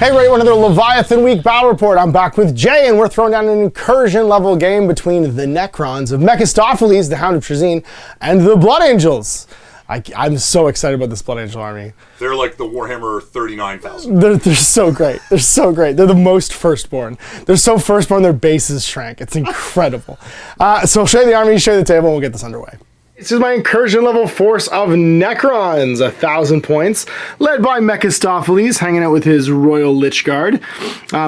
Hey, everybody, another Leviathan Week Battle Report. I'm back with Jay, and we're throwing down an incursion-level game between the Necrons of Mekistopheles, the Hound of Trezene, and the Blood Angels. I'm so excited about this Blood Angel army. They're like the Warhammer 39,000. They're so great. They're so great. They're the most firstborn. They're so firstborn, their bases shrank. It's incredible. So I'll show you the army, show you the table, and we'll get this underway. This is my incursion level force of Necrons, 1,000 points, led by Mekistopheles, hanging out with his Royal Lich Guard.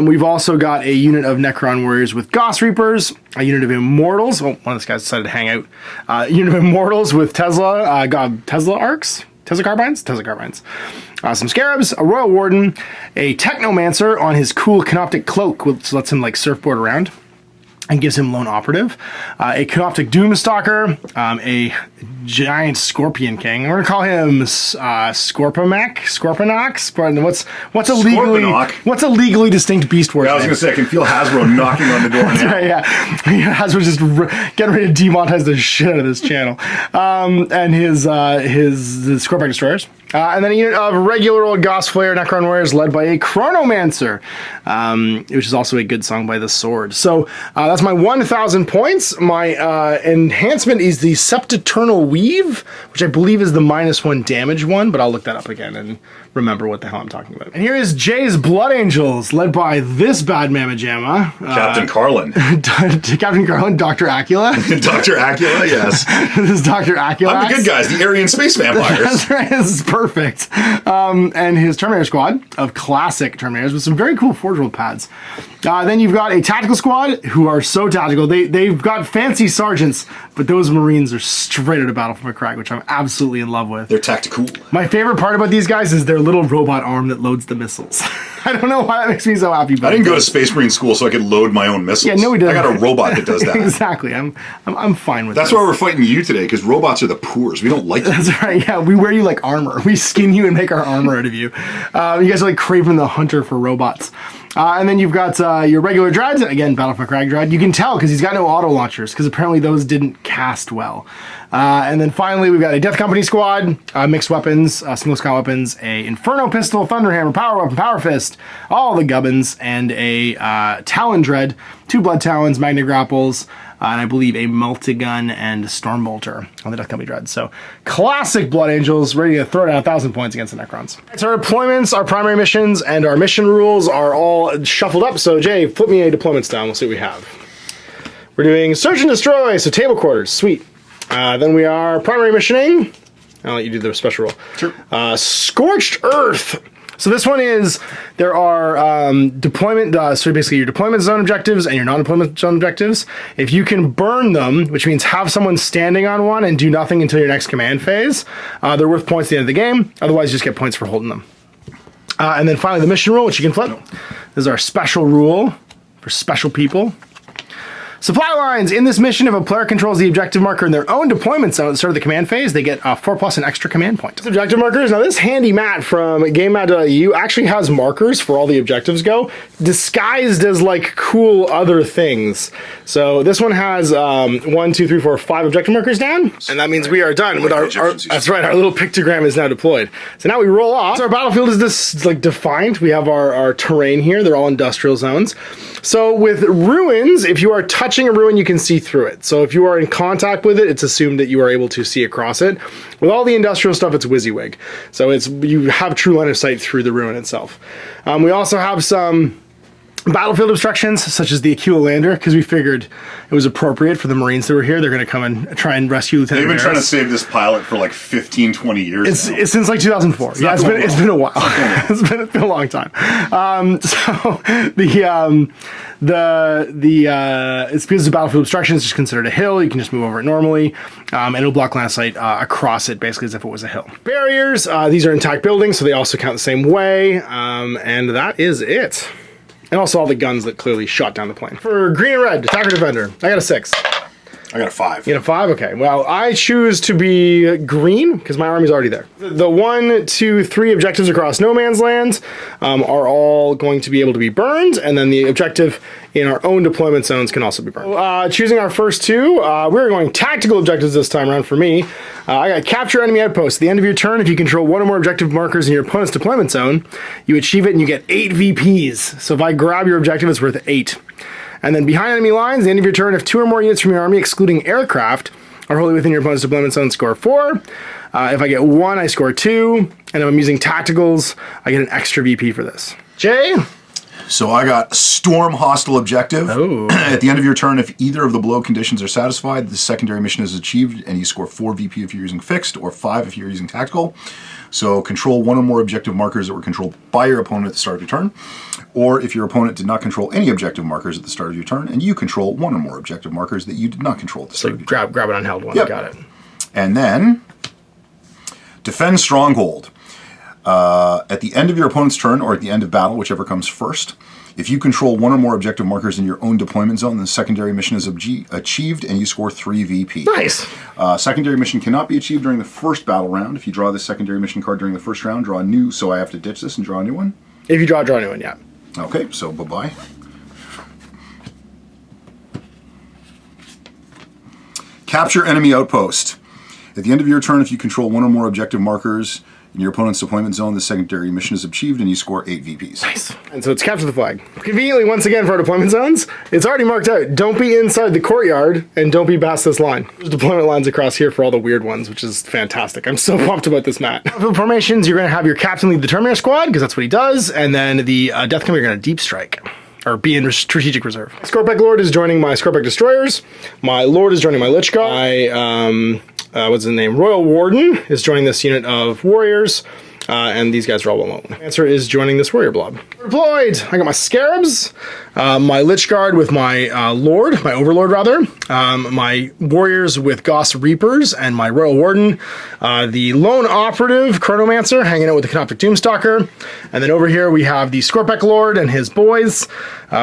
We've also got a unit of Necron warriors with Gauss Reapers, a unit of Immortals. Oh, one of these guys decided to hang out. A unit of Immortals with Tesla Arcs? Tesla Carbines. Some Scarabs, a Royal Warden, a Technomancer on his cool Canoptic Cloak, which lets him like surfboard around and gives him Lone Operative, a Canoptic Doomstalker, a giant Scorpion King. We're gonna call him Scorpionox. But what's a legally distinct beast word? Yeah, I was gonna say I can feel Hasbro knocking on the door now. Right, yeah, Hasbro's just getting ready to demonetize the shit out of this channel. And his Scorpion Destroyers. And then a unit of regular old Gauss Flare Necron warriors led by a Chronomancer, which is also a good song by The Sword. So that's my 1,000 points. My enhancement is the Septiternal Weave, which I believe is the -1 damage one, but I'll look that up again and remember what the hell I'm talking about. And here is Jay's Blood Angels, led by this bad mamma jamma. Captain Carlin. Captain Carlin, Dr. Acula. Dr. Acula, yes. This is Dr. Acula. I'm the good guys, the Aryan space vampires. That's right, this is perfect. And his Terminator squad of classic Terminators with some very cool Forge World pads. Then you've got a tactical squad who are so tactical. They've got fancy sergeants, but those Marines are straight out of Battle for McCrack, which I'm absolutely in love with. They're tactical. My favorite part about these guys is their little robot arm that loads the missiles. I don't know why that makes me so happy. I didn't go to Space Marine school so I could load my own missiles. Yeah, no, we didn't. I got a robot that does that. Exactly. I'm fine with that. That's why we're fighting you today, because robots are the poors. We don't like them. That's right. Yeah, we wear you like armor. We skin you and make our armor out of you. You guys are like Craven the Hunter for robots. And then you've got your regular Dreads. Again, Battle for Crag Dread. You can tell because he's got no auto launchers because apparently those didn't cast well. And then finally, we've got a Death Company squad, mixed weapons, single scout weapons, a Inferno Pistol, Thunderhammer, Power Weapon, Power Fist, all the gubbins, and a Talon Dread, 2 Blood Talons, Magna Grapples, and I believe a Multigun and Stormbolter on the Death Company Dread. So classic Blood Angels, ready to throw down 1,000 points against the Necrons. So our deployments, our primary missions, and our mission rules are all shuffled up. So Jay, flip me a deployments down. We'll see what we have. We're doing Search and Destroy, so table quarters, sweet. Then we are primary missioning. I'll let you do the special roll. Sure. Scorched Earth. So this one is, there are deployment, so basically your deployment zone objectives and your non-deployment zone objectives. If you can burn them, which means have someone standing on one and do nothing until your next command phase, they're worth points at the end of the game. Otherwise, you just get points for holding them. And then finally, the mission rule, which you can flip. This is our special rule for special people. Supply lines. In this mission, if a player controls the objective marker in their own deployment zone at the start of the command phase, they get 4+ an extra command point. Objective markers. Now, this handy mat from GameMat.eu actually has markers for all the objectives go, disguised as like cool other things. So this one has 1, 2, 3, 4, 5 objective markers down, and that means we are done with our that's right. Our little pictogram is now deployed. So now we roll off. So our battlefield is this like defined. We have our terrain here. They're all industrial zones. So with ruins, if you are touching a ruin, you can see through it. So if you are in contact with it, it's assumed that you are able to see across it. With all the industrial stuff, it's WYSIWYG. So you have true line of sight through the ruin itself. We also have some battlefield obstructions, such as the Aquila Lander, because we figured it was appropriate for the Marines that were here. They're going to come and try and rescue Lieutenant They've been Ramirez. trying to save this pilot for like 15, 20 years It's since like 2004. It's been a while. It's been a long time. So it's because the battlefield obstruction is just considered a hill. You can just move over it normally, and it'll block line of sight across it, basically as if it was a hill. Barriers. These are intact buildings, so they also count the same way, and that is it. And also all the guns that clearly shot down the plane. For green and red, attacker defender, I got a 6. I got a 5. You get a 5? Okay. Well, I choose to be green because my army's already there. The 1, 2, 3 objectives across no man's land are all going to be able to be burned, and then the objective in our own deployment zones can also be burned. Choosing our first 2, we're going tactical objectives this time around for me. I got capture enemy outpost. At the end of your turn, if you control 1 or more objective markers in your opponent's deployment zone, you achieve it and you get 8 VPs. So if I grab your objective, it's worth 8. And then behind enemy lines, at the end of your turn, if 2 or more units from your army, excluding aircraft, are wholly within your opponent's deployment zone, score 4. If I get 1, I score 2. And if I'm using tacticals, I get an extra VP for this. Jay? So I got storm hostile objective. Oh. At the end of your turn, if either of the below conditions are satisfied, the secondary mission is achieved, and you score 4 VP if you're using fixed, or 5 if you're using tactical. So control 1 or more objective markers that were controlled by your opponent at the start of your turn. Or if your opponent did not control any objective markers at the start of your turn, and you control 1 or more objective markers that you did not control at the start of your turn. Grab it on held 1. Yep. Got it. And then defend stronghold. At the end of your opponent's turn, or at the end of battle, whichever comes first, if you control 1 or more objective markers in your own deployment zone, the secondary mission is achieved, and you score 3 VP. Nice. Secondary mission cannot be achieved during the first battle round. If you draw this secondary mission card during the first round, draw a new, so I have to ditch this and draw a new one? If you draw a new one, yeah. Okay, so bye-bye. Capture enemy outpost. At the end of your turn, if you control 1 or more objective markers in your opponent's deployment zone, the secondary mission is achieved, and you score 8 VPs. Nice. And so it's capture the flag. Conveniently, once again, for our deployment zones, it's already marked out. Don't be inside the courtyard, and don't be past this line. There's deployment lines across here for all the weird ones, which is fantastic. I'm so pumped about this map. For the formations, you're going to have your captain lead the Terminator squad, because that's what he does, and then the Death Coming, you're going to deep strike. Or be in strategic reserve. Scorpec Lord is joining my Scorpec Destroyers. My Lord is joining my Lich God. My, what's his name? Royal Warden is joining this unit of warriors. And these guys are all well known. Answer is joining this warrior blob. Deployed! I got my Scarabs, my Lich Guard with my Lord, my Overlord rather, my Warriors with Goss Reapers, and my Royal Warden, the Lone Operative, Chronomancer, hanging out with the Canoptic Doomstalker, and then over here we have the Scorpec Lord and his boys,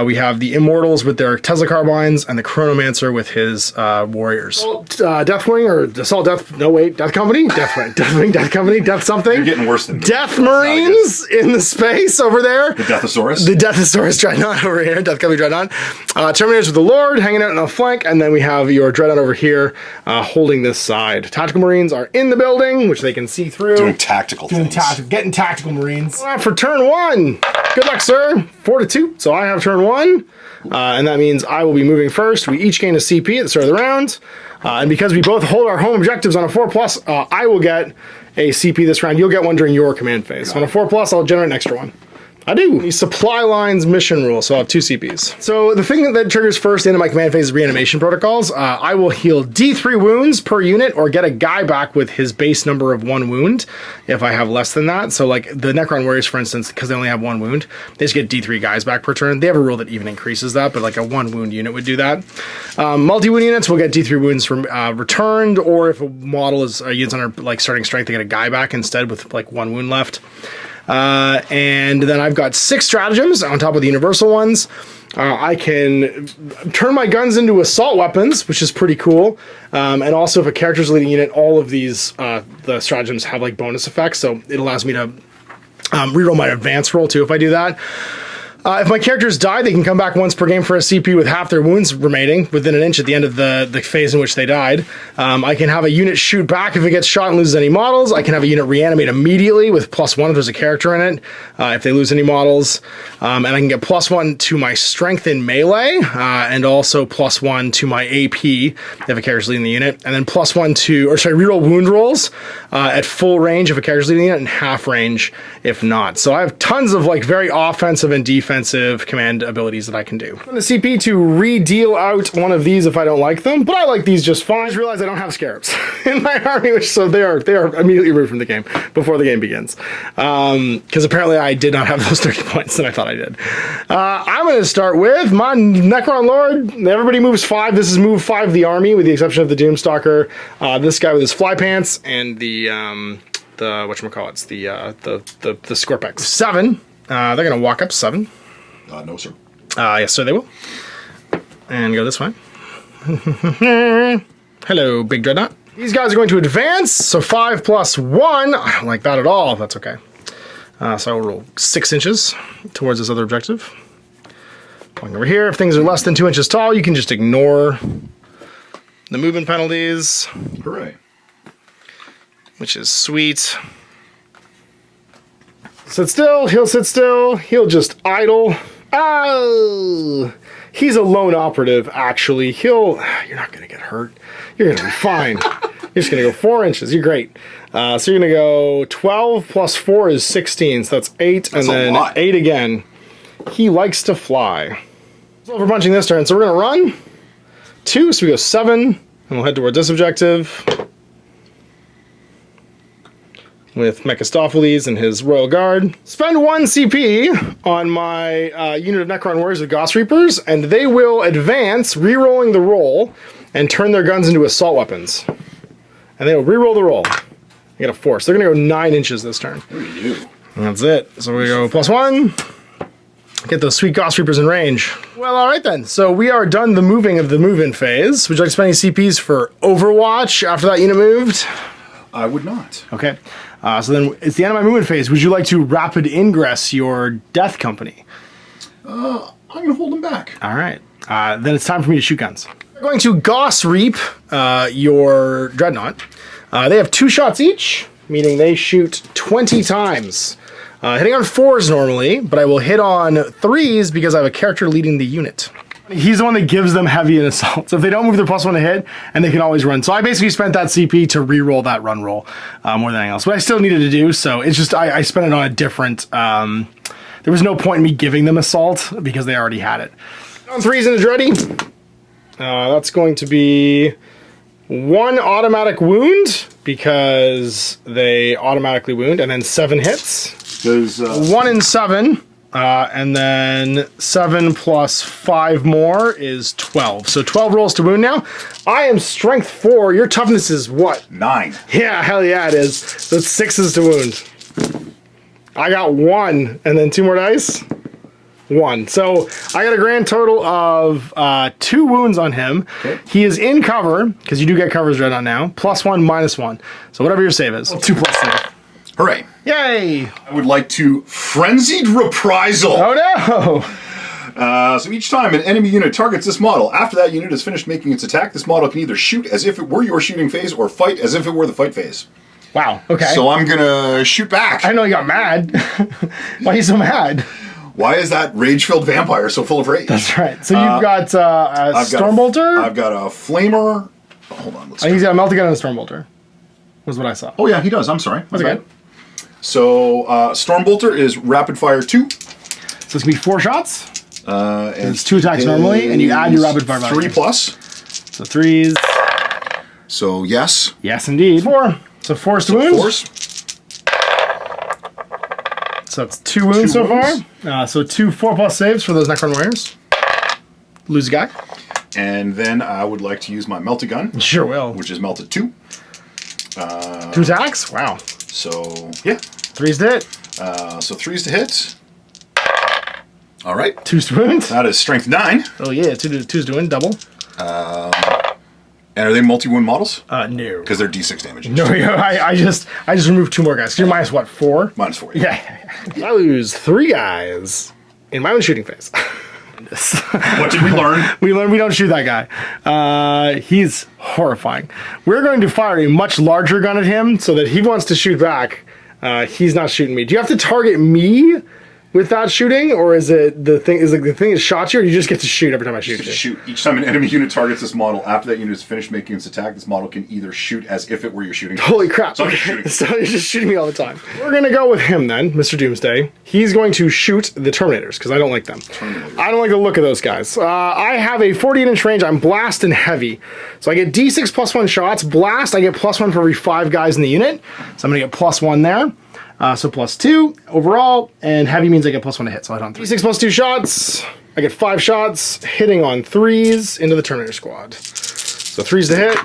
we have the Immortals with their Tesla Carbines, and the Chronomancer with his Warriors. Deathwing, or Assault Death, no wait, Death Company? Deathwing, Death Company, Death something. You're getting worse than me. Death Marines in the space over there. The Deathosaurus? The Deathosaurus Dreadnought over here. Death Company Dreadnought. Terminators with the Lord hanging out on a flank. And then we have your Dreadnought over here holding this side. Tactical Marines are in the building, which they can see through. Doing tactical things. Getting tactical Marines. For turn 1. Good luck, sir. 4-2. So I have turn 1. And that means I will be moving first. We each gain a CP at the start of the round. And because we both hold our home objectives on a 4+, I will get a CP this round. You'll get one during your command phase. On a 4+, I'll generate an extra one. I do. The supply lines mission rule, so I'll have 2 CPs. So the thing that triggers first into my command phase is reanimation protocols. I will heal D3 wounds per unit or get a guy back with his base number of 1 wound if I have less than that. So like the Necron Warriors, for instance, because they only have 1 wound, they just get D3 guys back per turn. They have a rule that even increases that, but like a 1 wound unit would do that. Multi-wound units will get D3 wounds from returned, or if a model is units under like starting strength, they get a guy back instead with like 1 wound left. And then I've got 6 stratagems on top of the universal ones. I can turn my guns into assault weapons, which is pretty cool. And also if a character's leading unit, all of these, the stratagems have like bonus effects. So it allows me to reroll my advance roll too if I do that. If my characters die, they can come back once per game for a CP with half their wounds remaining within an inch at the end of the phase in which they died. I can have a unit shoot back if it gets shot and loses any models. I can have a unit reanimate immediately with +1 if there's a character in it, if they lose any models. And I can get +1 to my strength in melee, and also +1 to my AP if a character's leading the unit. And then +1 to, reroll wound rolls at full range if a character's leading the unit and half range if not. So I have tons of like very offensive and defensive command abilities that I can do. I'm going to CP to re-deal out one of these if I don't like them, but I like these just fine. I just realized I don't have Scarabs in my army, so they are immediately removed from the game before the game begins. Because apparently I did not have those 30 points that I thought I did. I'm going to start with my Necron Lord. Everybody moves 5. This is move 5 of the army, with the exception of the Doomstalker. This guy with his fly pants and the whatchamacallits, the Scorpex. 7. They're going to walk up 7. No, sir. Yes, sir, they will. And go this way. Hello, Big Dreadnought. These guys are going to advance, so 5 plus 1. I don't like that at all. That's okay. So I'll roll 6 inches towards this other objective. Going over here, if things are less than 2 inches tall, you can just ignore the movement penalties. Hooray. Which is sweet. Sit still, he'll sit still, he'll just idle. Oh! He's a lone operative, actually. You're not gonna get hurt. You're gonna be fine. You're just gonna go 4 inches, you're great. So you're gonna go 12 plus 4 is 16, so that's 8, That's and then 8 again. He likes to fly. So we're punching this turn, so we're gonna run 2, so we go 7, and we'll head towards this objective. With Mekistopheles and his Royal Guard. Spend 1 CP on my unit of Necron warriors with Gauss Reapers, and they will advance, re-rolling the roll, and turn their guns into assault weapons. And they will re-roll the roll. They get a 4, so they're going to go 9 inches this turn. What do you do? And that's it. So we go +1. Get those sweet Gauss Reapers in range. Well, alright then. So we are done the moving of the move-in phase. Would you like to spend any CPs for Overwatch after that unit moved? I would not. Okay. So then it's the end of my movement phase. Would you like to rapid ingress your death company? I'm going to hold them back. All right. Then it's time for me to shoot guns. We're going to Gauss Reap your Dreadnought. They have 2 shots each, meaning they shoot 20 times. Hitting on 4s normally, but I will hit on 3s because I have a character leading the unit. He's the one that gives them heavy and assault. So if they don't move their +1 to hit, and they can always run. So I basically spent that CP to re-roll that run roll more than anything else. But I still needed to do, so it's just I spent it on a different... there was no point in me giving them assault because they already had it. On 3s and Andretti. That's going to be 1 automatic wound because they automatically wound, and then 7 hits. There's 1 and 7. And then 7 plus 5 more is 12. So 12 rolls to wound now. I am strength 4. Your toughness is what? 9. Yeah, hell yeah it is. So it's 6s to wound. I got 1 and then 2 more dice. 1. So I got a grand total of 2 wounds on him. Okay. He is in cover, because you do get covers right on now. +1, -1. So whatever your save is. 2 plus save. Hooray. Yay! I would like to Frenzied Reprisal. Oh no! So each time an enemy unit targets this model, after that unit has finished making its attack, this model can either shoot as if it were your shooting phase or fight as if it were the fight phase. Wow, okay. So I'm gonna shoot back. I know you got mad. Why are you so mad? Why is that rage-filled vampire so full of rage? That's right. So you've got a Stormbolter? I've got a Flamer. Hold on, let's he's got a Melty Gun and a Stormbolter. Was what I saw. Oh yeah, he does. I'm sorry. That's okay. So Stormbolter is rapid fire 2. So it's gonna be 4 shots. And it's 2 attacks normally, and you add your rapid fire value. 3 plus. So 3s. So yes. Yes, indeed. 4. So 4s to wound. 4s. So that's 2 wounds so far. So 2 4+ saves for those Necron warriors. Lose a guy. And then I would like to use my Melted Gun. Sure will. Which is melted 2. 2 attacks? Wow. So, yeah. 3s to hit. So 3s to hit. All right. 2s to wound. That is strength 9. Oh yeah, 2s to wound, double. And are they multi-wound models? No. Because they're D6 damage. No, I just removed 2 more guys. You're minus what, 4? Minus 4. Yeah. I lose 3 guys in my own shooting phase. What did we learn? We learned we don't shoot that guy. He's horrifying. We're going to fire a much larger gun at him so that he wants to shoot back. He's not shooting me. Do you have to target me with that shooting, or is it the thing? Is the thing that shot you, or you just get to shoot every time I shoot you? Shoot. Each time an enemy unit targets this model, after that unit is finished making its attack, this model can either shoot as if it were your shooting. Holy crap! So I'm just shooting. So you're just shooting me all the time. We're gonna go with him then, Mr. Doomsday. He's going to shoot the Terminators because I don't like them. I don't like the look of those guys. I have a 48-inch range. I'm blast and heavy, so I get D6 +1 shots. Blast, I get +1 for every 5 guys in the unit, so I'm gonna get +1 there. So +2 overall, and heavy means I get +1 to hit, so I hit on 3. D6 +2 shots. I get 5 shots, hitting on 3s into the Terminator squad. So 3s to hit,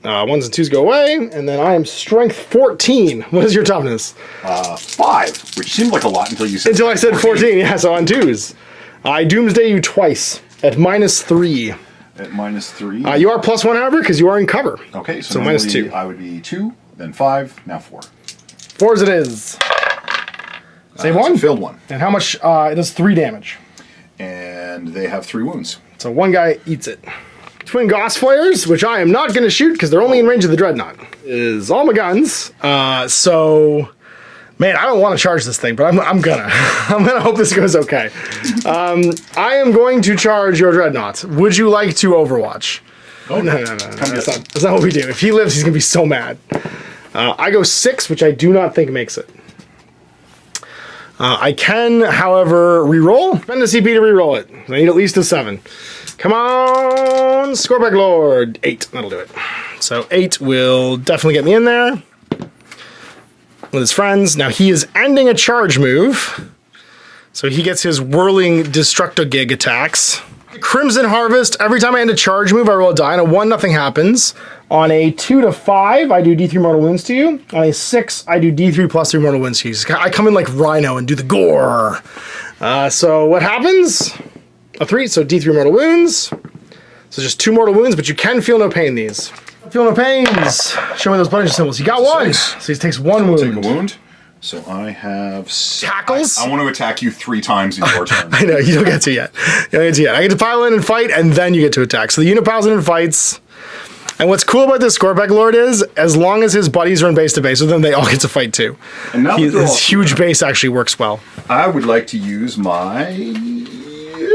1s and 2s go away, and then I am strength 14. What is your toughness? 5, which seemed like a lot until you said. Until I said 14, yeah, so on 2s. I doomsday you twice at -3. At -3. You are +1, however, because you are in cover. Okay, so -2. I would be 2, then 5, now 4. 4 it is. Save 1. So failed 1. And how much? It does 3 damage. And they have 3 wounds. So 1 guy eats it. Twin Gauss Flares, which I am not going to shoot because they're only in range of the Dreadnought, is all my guns. So, man, I don't want to charge this thing, but I'm gonna. I'm gonna hope this goes okay. I am going to charge your Dreadnought. Would you like to Overwatch? Oh, no. That's not what we do. If he lives, he's gonna be so mad. I go 6, which I do not think makes it. I can, however, reroll. Spend a CP to reroll it. I need at least a 7. Come on, Scoreback Lord. 8, that'll do it. So 8 will definitely get me in there with his friends. Now he is ending a charge move. So he gets his whirling Destructo-Gig attacks. Crimson Harvest, every time I end a charge move, I roll a die. On a 1, nothing happens. On a 2 to 5, I do D3 mortal wounds to you. On a 6, I do D3 plus 3 mortal wounds to you. I come in like Rhino and do the gore. So what happens? A 3, so D3 mortal wounds. So just 2 mortal wounds, but you can feel no pain these. Feel no pains. Show me those bunch of symbols. He got 1. So he takes 1 wound. Take a wound. So I have... Tackles? I want to attack you 3 times in your turn. I know, you don't get to yet. You don't get to yet. I get to pile in and fight, and then you get to attack. So the unit piles in and fights. And what's cool about this Scoreback Lord is, as long as his buddies are in base to base with him, they all get to fight too. And now his huge base actually works well. I would like to use my...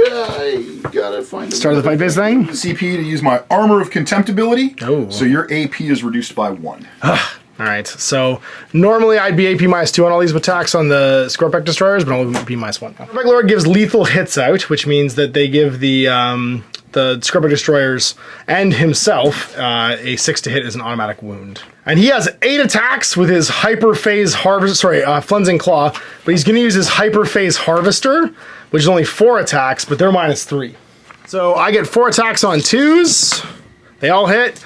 I gotta find Start of the fight base thing? CP to use my Armor of Contemptibility. Oh. So your AP is reduced by 1. All right, so normally I'd be AP -2 on all these attacks on the Scorpack Destroyers, but I'll be -1 now. Scorpack Lord gives lethal hits out, which means that they give the Scorpack Destroyers and himself a 6 to hit as an automatic wound. And he has 8 attacks with his Hyperphase Flensing Claw, but he's going to use his Hyperphase Harvester, which is only 4 attacks, but they're -3. So I get 4 attacks on 2s. They all hit.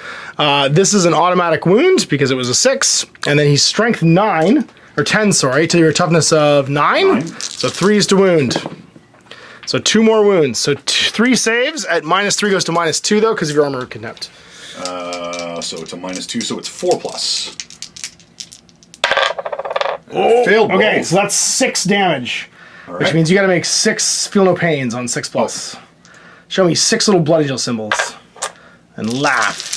This is an automatic wound because it was a 6, and then he's strength 9, or 10, sorry, to your toughness of 9. So 3s to wound. So 2 more wounds. So 3 saves at -3 goes to -2 though because of your Armor of Contempt. So it's a -2, so it's 4 plus. Oh, failed. Okay, both. so that's 6 damage, All which right. means you got to make 6 feel no pains on 6 plus. Show me 6 little blood angel symbols, and laugh.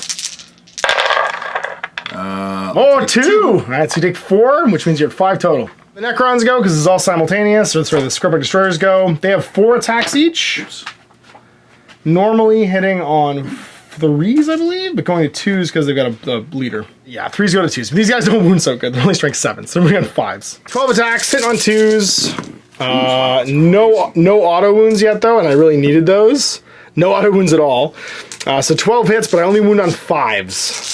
2! All right, so you take 4, which means you're at 5 total. The Necrons go because it's all simultaneous. So that's where the Scorpack Destroyers go. They have 4 attacks each. Oops. Normally hitting on 3s, I believe, but going to 2s because they've got a leader. Yeah, 3s go to 2s, but these guys don't wound so good. They're only strength 7, so we're on 5s. 12 attacks, hitting on 2s. No auto wounds yet though, and I really needed those. No auto wounds at all. So 12 hits, but I only wound on 5s.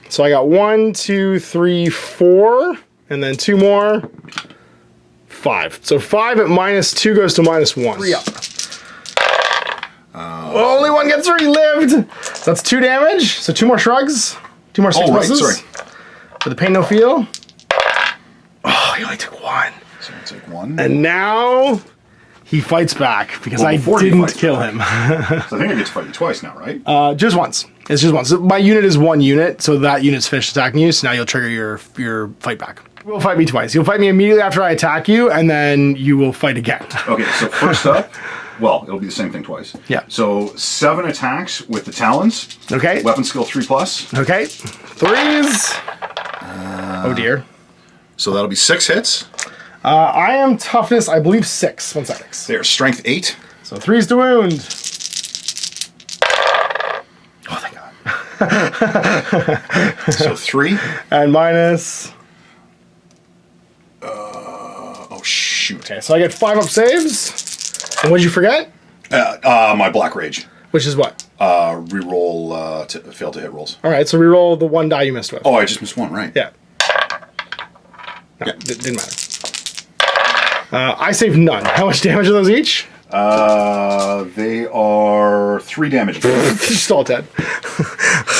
So I got 1, 2, 3, 4, and then 2 more. 5. So 5 at -2 goes to -1. 3 up. Only 1 gets relived. So that's 2 damage. So 2 more shrugs. 2 more 6 pluses. Sorry. For the pain no feel. Oh, he only took 1. So I'll take 1. And now he fights back because I before he didn't fights kill back. him. So I think I get to fight you twice now, right? Just once. It's just once. So my unit is 1 unit, so that unit's finished attacking you, so now you'll trigger your fight back. You will fight me twice. You'll fight me immediately after I attack you, and then you will fight again. Okay, so first up, well, it'll be the same thing twice. Yeah. So 7 attacks with the Talons. Okay. Weapon skill 3 plus. Okay. 3s. Oh dear. So that'll be 6 hits. I am toughness, I believe 6. 1 second. They are strength 8. So 3s to wound. Oh, thank God. So 3. And minus. Oh shoot. Okay, so I get 5 up saves. And what did you forget? My Black Rage. Which is what? Reroll fail to hit rolls. All right, so reroll the 1 die you missed with. Oh, I just missed 1, right? Yeah. No, Yeah. didn't matter. I saved none. How much damage are those each? They are 3 damage. Just all dead.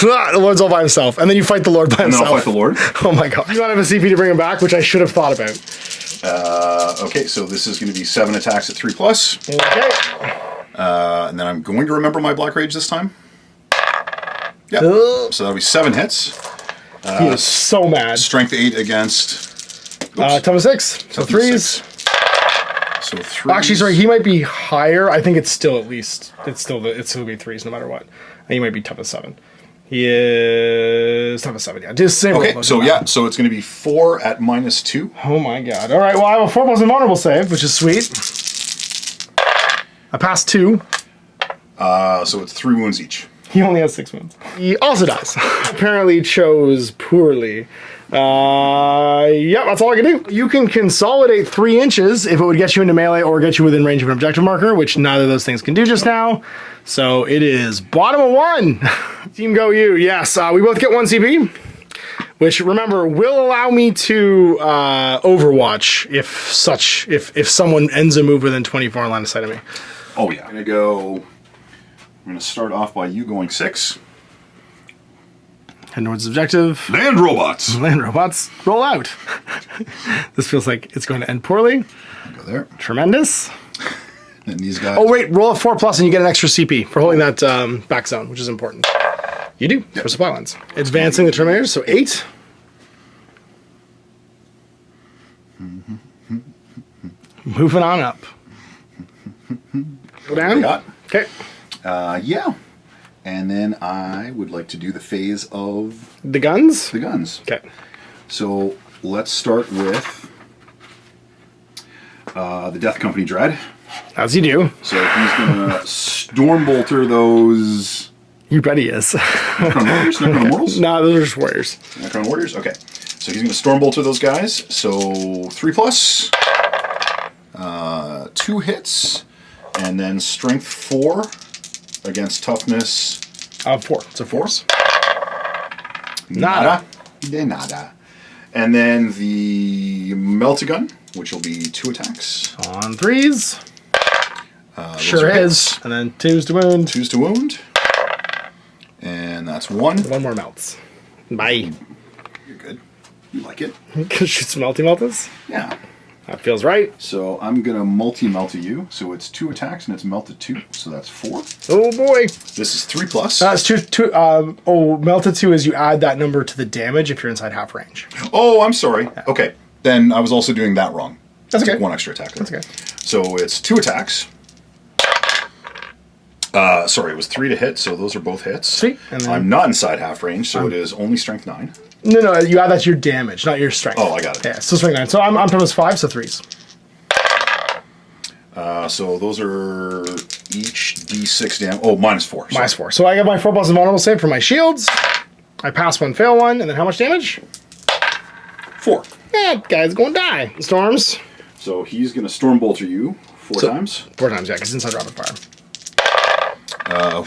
The Lord's all by himself. And then you fight the Lord by And then himself. I'll fight the Lord. Oh my God. You don't have a CP to bring him back, which I should have thought about. Okay, so this is going to be 7 attacks at 3 plus. Okay. And then I'm going to remember my Black Rage this time. Yep. So that'll be 7 hits. He is so mad. Strength 8 against... Toughness 6. So 3s. So 3. Actually, sorry, he might be higher. I think it's still at least... It's still be 3s no matter what. I think he might be toughness 7. He is toughness 7, yeah. Just same Okay, so yeah, so it's going to be 4 at -2. Oh my god. Alright, well I have a 4 plus invulnerable save, which is sweet. I passed 2. So it's 3 wounds each. He only has 6 wounds. He also dies. Apparently chose poorly. Yep, that's all I can do. You can consolidate 3 inches if it would get you into melee or get you within range of an objective marker, which neither of those things can do just now. So it is bottom of 1. Team Go You, yes. We both get 1 CP, which remember will allow me to overwatch if someone ends a move within 24 line of sight of me. Oh yeah. I'm going to start off by you going 6. Head towards the objective. Land robots. Land robots, roll out. This feels like it's going to end poorly. Go there. Tremendous. And these guys. Oh wait, roll a 4+ and you get an extra CP for holding that back zone, which is important. You do, for supply lines. Advancing the Terminators, so 8. Moving on up. Go down. Okay. Yeah. And then I would like to do the phase of The guns? the guns. Okay. So let's start with the Death Company Dread. As you do. So he's going to Stormbolter those You bet he is. Necron Warriors? Necron Immortals? No, those are just warriors. Necron Warriors? Okay. So he's going to Stormbolter those guys. So 3+, 2 hits, and then Strength 4 against Toughness 4. It's a 4. Nada. De nada. And then the Meltagun, which will be 2 attacks. On 3s. Sure are is. And then 2s to wound. 2s to wound. And that's 1. 1 more melts. Bye. You're good. You like it? Shoot some melty-meltas. Yeah. That feels right. So I'm going to multi-melt you. So it's 2 attacks and it's melted 2. So that's 4. Oh boy. This is 3+. That's 2. Melted 2 is you add that number to the damage if you're inside half range. Oh, I'm sorry. Yeah. Okay. Then I was also doing that wrong. That's okay. 1 extra attack. That's okay. So it's 2 attacks. Sorry, it was 3 to hit, so those are both hits. Sweet. And then I'm not inside half range, so it is only strength 9. No, you add that to your damage, not your strength. Oh, I got it. Yeah, so strength 9. So I'm toughness 5, so 3s. So those are each d6 damage. Oh, -4. Sorry. -4. So I get my 4+ invulnerable save for my shields. I pass 1, fail 1, and then how much damage? 4. That guy's going to die. Storms. So he's going to Stormbolter you 4 times. 4 times, yeah, because inside rapid fire.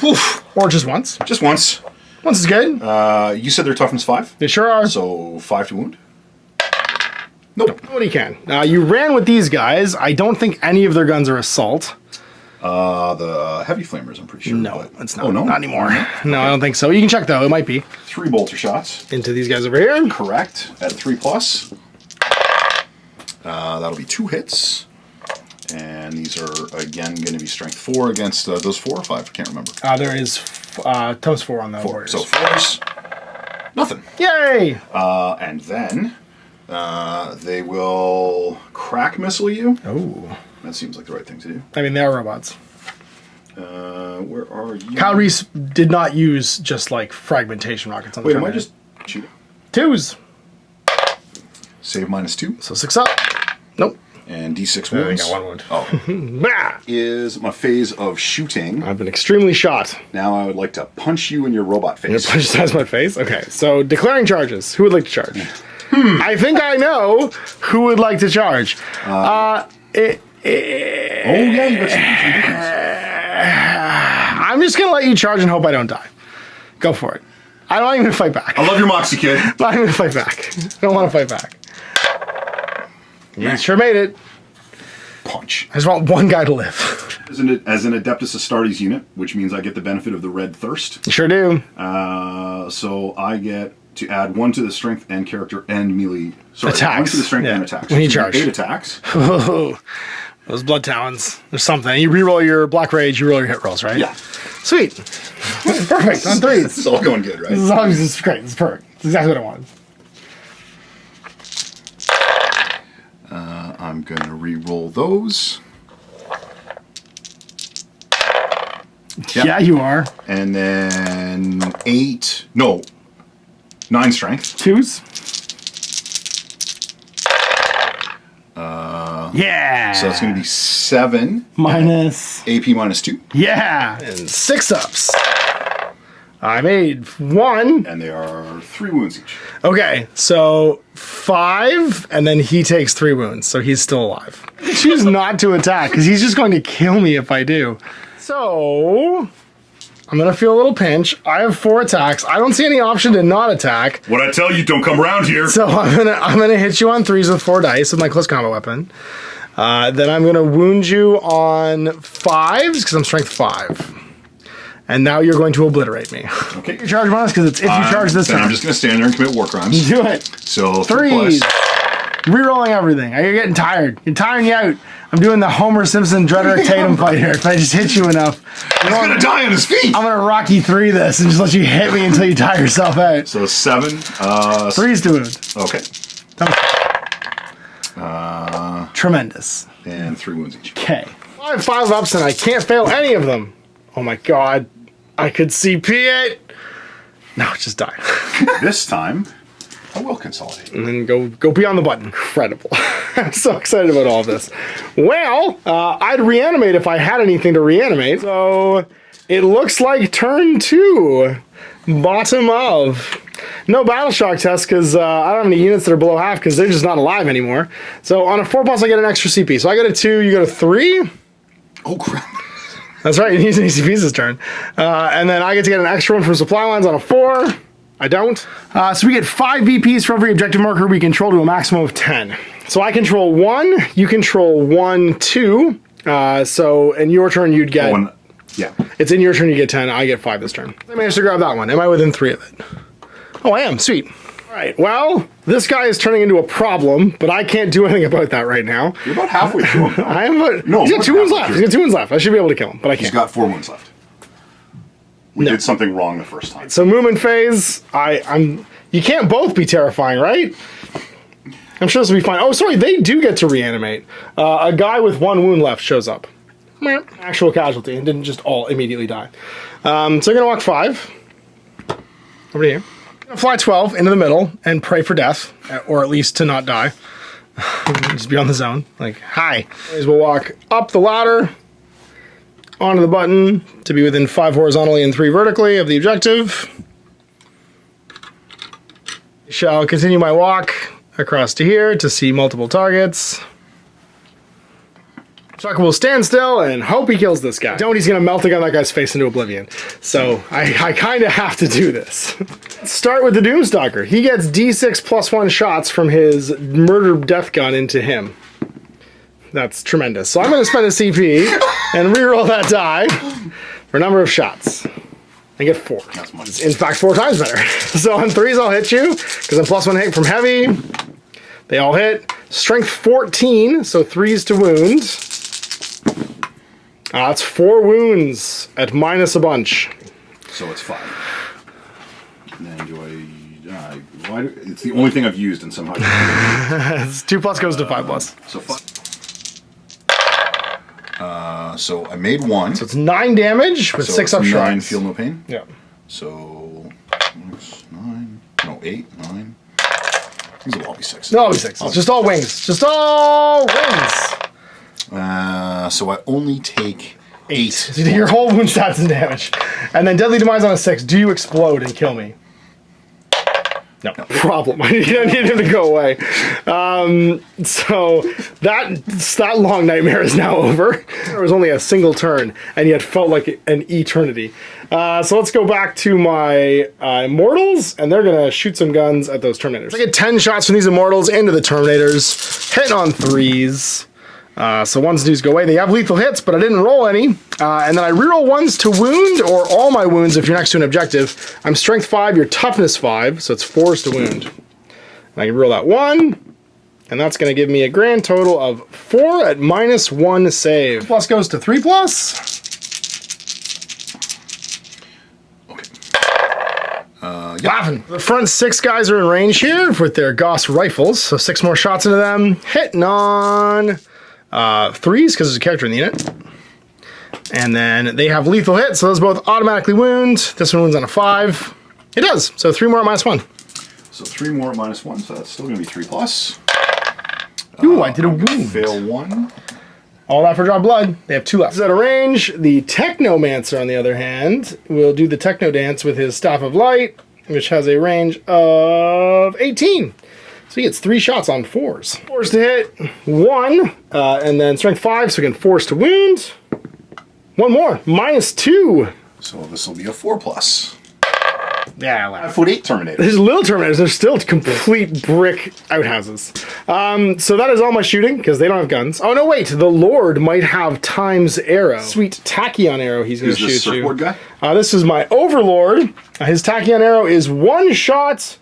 Woof. Or just once. Just once. Once is good. You said they're toughness 5? They sure are. So 5 to wound? Nope. What do you can? You ran with these guys. I don't think any of their guns are assault. The heavy flamers, I'm pretty sure. No, it's not. Oh, no? Not anymore. No, I don't think so. You can check, though. It might be. 3 bolter shots. Into these guys over here. Correct. At 3+. That'll be 2 hits. And these are, again, going to be strength 4 against those 4 or 5. I can't remember. There is toes 4 on the 4. warriors. So 4s. Nothing. Yay! And then they will crack missile you. Oh. That seems like the right thing to do. I mean, they are robots. Where are you? Kyle Reese did not use just like fragmentation rockets on the Wait, am I Terminator. just shooting? 2s. Save -2. So 6 up. Nope. And d6 I wounds. got 1 wound. Oh. Bah! Is my phase of shooting. I've been extremely shot. Now I would like to punch you in your robot face. Your punch size my face? Okay, so declaring charges. Who would like to charge? I think I know who would like to charge. Oh, yeah, you got some. I'm just going to let you charge and hope I don't die. Go for it. I'm not even going to fight back. I love your moxie, kid. I'm not even going to fight back. I don't want to fight back. You sure made it. Punch. I just want one guy to live. As an Adeptus Astartes unit, which means I get the benefit of the red thirst. You sure do. So I get to add 1 to the strength and character and melee. Sorry, Attacks. 1 to the strength Yeah. and attacks. When you So charge. 8 attacks. Those blood talons. There's something. You reroll your black rage, you roll your hit rolls, right? Yeah. Sweet. Perfect. On 3s. This is all going good, right? This is great. This is perfect. It's exactly what I wanted. I'm going to re-roll those. Yep. Yeah, you are. And then 9 strength. 2s. Yeah. So it's going to be 7. Minus. AP minus 2. Yeah. And 6 ups. I made 1. And they are 3 wounds each. Okay, so 5, and then he takes 3 wounds, so he's still alive. Choose not to attack, because he's just going to kill me if I do. So, I'm going to feel a little pinch. I have 4 attacks. I don't see any option to not attack. What I tell you, don't come around here. So I'm gonna hit you on 3s with 4 dice with my close combat weapon. Then I'm gonna wound you on 5s, because I'm strength 5. And now you're going to obliterate me. Okay. Your charge bonus, because it's if you charge this then turn. I'm just going to stand there and commit war crimes. Do it. So 3s. 3+. Rerolling everything. You're getting tired. You're tiring you out. I'm doing the Homer Simpson Drederick Tatum fight here. If I just hit you enough, He's going to die on his feet. I'm gonna Rocky 3 this and just let you hit me until you tire yourself out. So 7. 3s to wound. Okay. Tremendous. And 3 wounds each. Okay. I have 5 ups and I can't fail any of them. Oh my god. I could CP it. No, just die. This time, I will consolidate. And then go beyond the button. Incredible. I'm so excited about all this. Well, I'd reanimate if I had anything to reanimate. So it looks like turn 2. Bottom of. No battle shock test because I don't have any units that are below half because they're just not alive anymore. So on a 4+, I get an extra CP. So I get a 2, you get a 3. Oh, crap. That's right, he's an easy piece's turn. And then I get to get an extra one from supply lines on a 4. I don't. So we get 5 VPs for every objective marker we control to a maximum of 10. So I control 1, you control 1, 2. So in your turn you'd get... Yeah. It's in your turn you get 10, I get 5 this turn. I managed to grab that one. Am I within 3 of it? Oh, I am. Sweet. All right, well, this guy is turning into a problem, but I can't do anything about that right now. You're about halfway through him, though. I am, but No, he's got 2 wounds halfway left. through. He's got 2 wounds left. I should be able to kill him, but I can't. He's got 4 wounds left. We No. did something wrong the first time. So movement phase, you can't both be terrifying, right? I'm sure this will be fine. Oh, sorry, they do get to reanimate. A guy with 1 wound left shows up. Actual casualty, and didn't just all immediately die. So I'm gonna walk 5 over to here. I'm gonna fly 12 into the middle and pray for death, or at least to not die. Just be on the zone. Like, hi. Anyways, we'll walk up the ladder, onto the button to be within 5 horizontally and 3 vertically of the objective. Shall continue my walk across to here to see multiple targets. Chuck will stand still and hope he kills this guy. Don't, he's gonna melt the gun that guy's face into oblivion. So I kind of have to do this. Let's start with the Doomstalker. He gets D6 +1 shots from his murder death gun into him. That's tremendous. So I'm gonna spend a CP and reroll that die for a number of shots. I get 4. That's much. In fact, 4 times better. So on 3s I'll hit you, because I'm +1 hit from heavy. They all hit. Strength 14, so 3s to wound. That's 4 wounds at minus a bunch. So it's 5. And then do it's the only thing I've used and somehow. It's 2+ goes to 5+. So 5. So I made 1. So it's 9 damage with 6 up 9, shots. feel no pain. Yeah. So 6, 9, no 8, 9. These will all be 6. No, it'll be 6. It's just all wings. Just all wings. So I only take 8. So you take your whole wound stats and damage. And then Deadly Demise on a 6. Do you explode and kill me? No. Problem. You don't need him to go away. So that long nightmare is now over. There was only a single turn, and yet felt like an eternity. So let's go back to my Immortals, and they're going to shoot some guns at those Terminators. I get 10 shots from these Immortals into the Terminators, hitting on 3s. So 1s, 2s go away. They have lethal hits, but I didn't roll any. And then I reroll 1s to wound, or all my wounds if you're next to an objective. I'm strength 5, you're toughness 5, so it's 4s to wound. And I can roll that 1, and And that's going to give me a grand total of 4 at -1 save. Plus goes to 3+. Laughing. The front 6 guys are in range here with their Gauss rifles, so 6 more shots into them. Hitting on 3s because there's a character in the unit. And then they have lethal hit, so those both automatically wound. This one wounds on a 5. It does, so 3 more at -1. So 3 more at -1, so that's still going to be 3+. Ooh, I did a wound. Fail 1. All that for draw blood. They have 2 left. Out of range, the Technomancer, on the other hand, will do the Techno Dance with his Staff of Light, which has a range of 18. So he gets 3 shots on 4s. 4s to hit, 1, and then strength 5, so again, 4s to wound. 1 more, -2. So this will be a 4+. Yeah, I laugh. 5'8" Terminator. There's little Terminators. They're still complete brick outhouses. So that is all my shooting, because they don't have guns. Oh, no, wait. The Lord might have Time's Arrow. Sweet Tachyon Arrow he's going to shoot you. Is this surfboard guy? This is my Overlord. His Tachyon Arrow is 1 shot,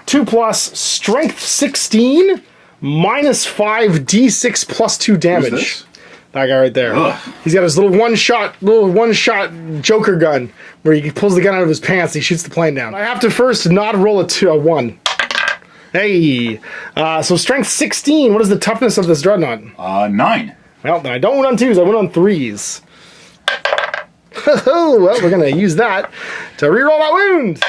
2+, strength 16, -5 d6 +2 damage. Who's this? That guy right there. Ugh. He's got his little one-shot Joker gun where he pulls the gun out of his pants and he shoots the plane down. I have to first not roll a 1. Hey. So strength 16. What is the toughness of this dreadnought? 9. Well, then I don't win on 2s. I win on 3s. Well, we're going to use that to reroll that wound.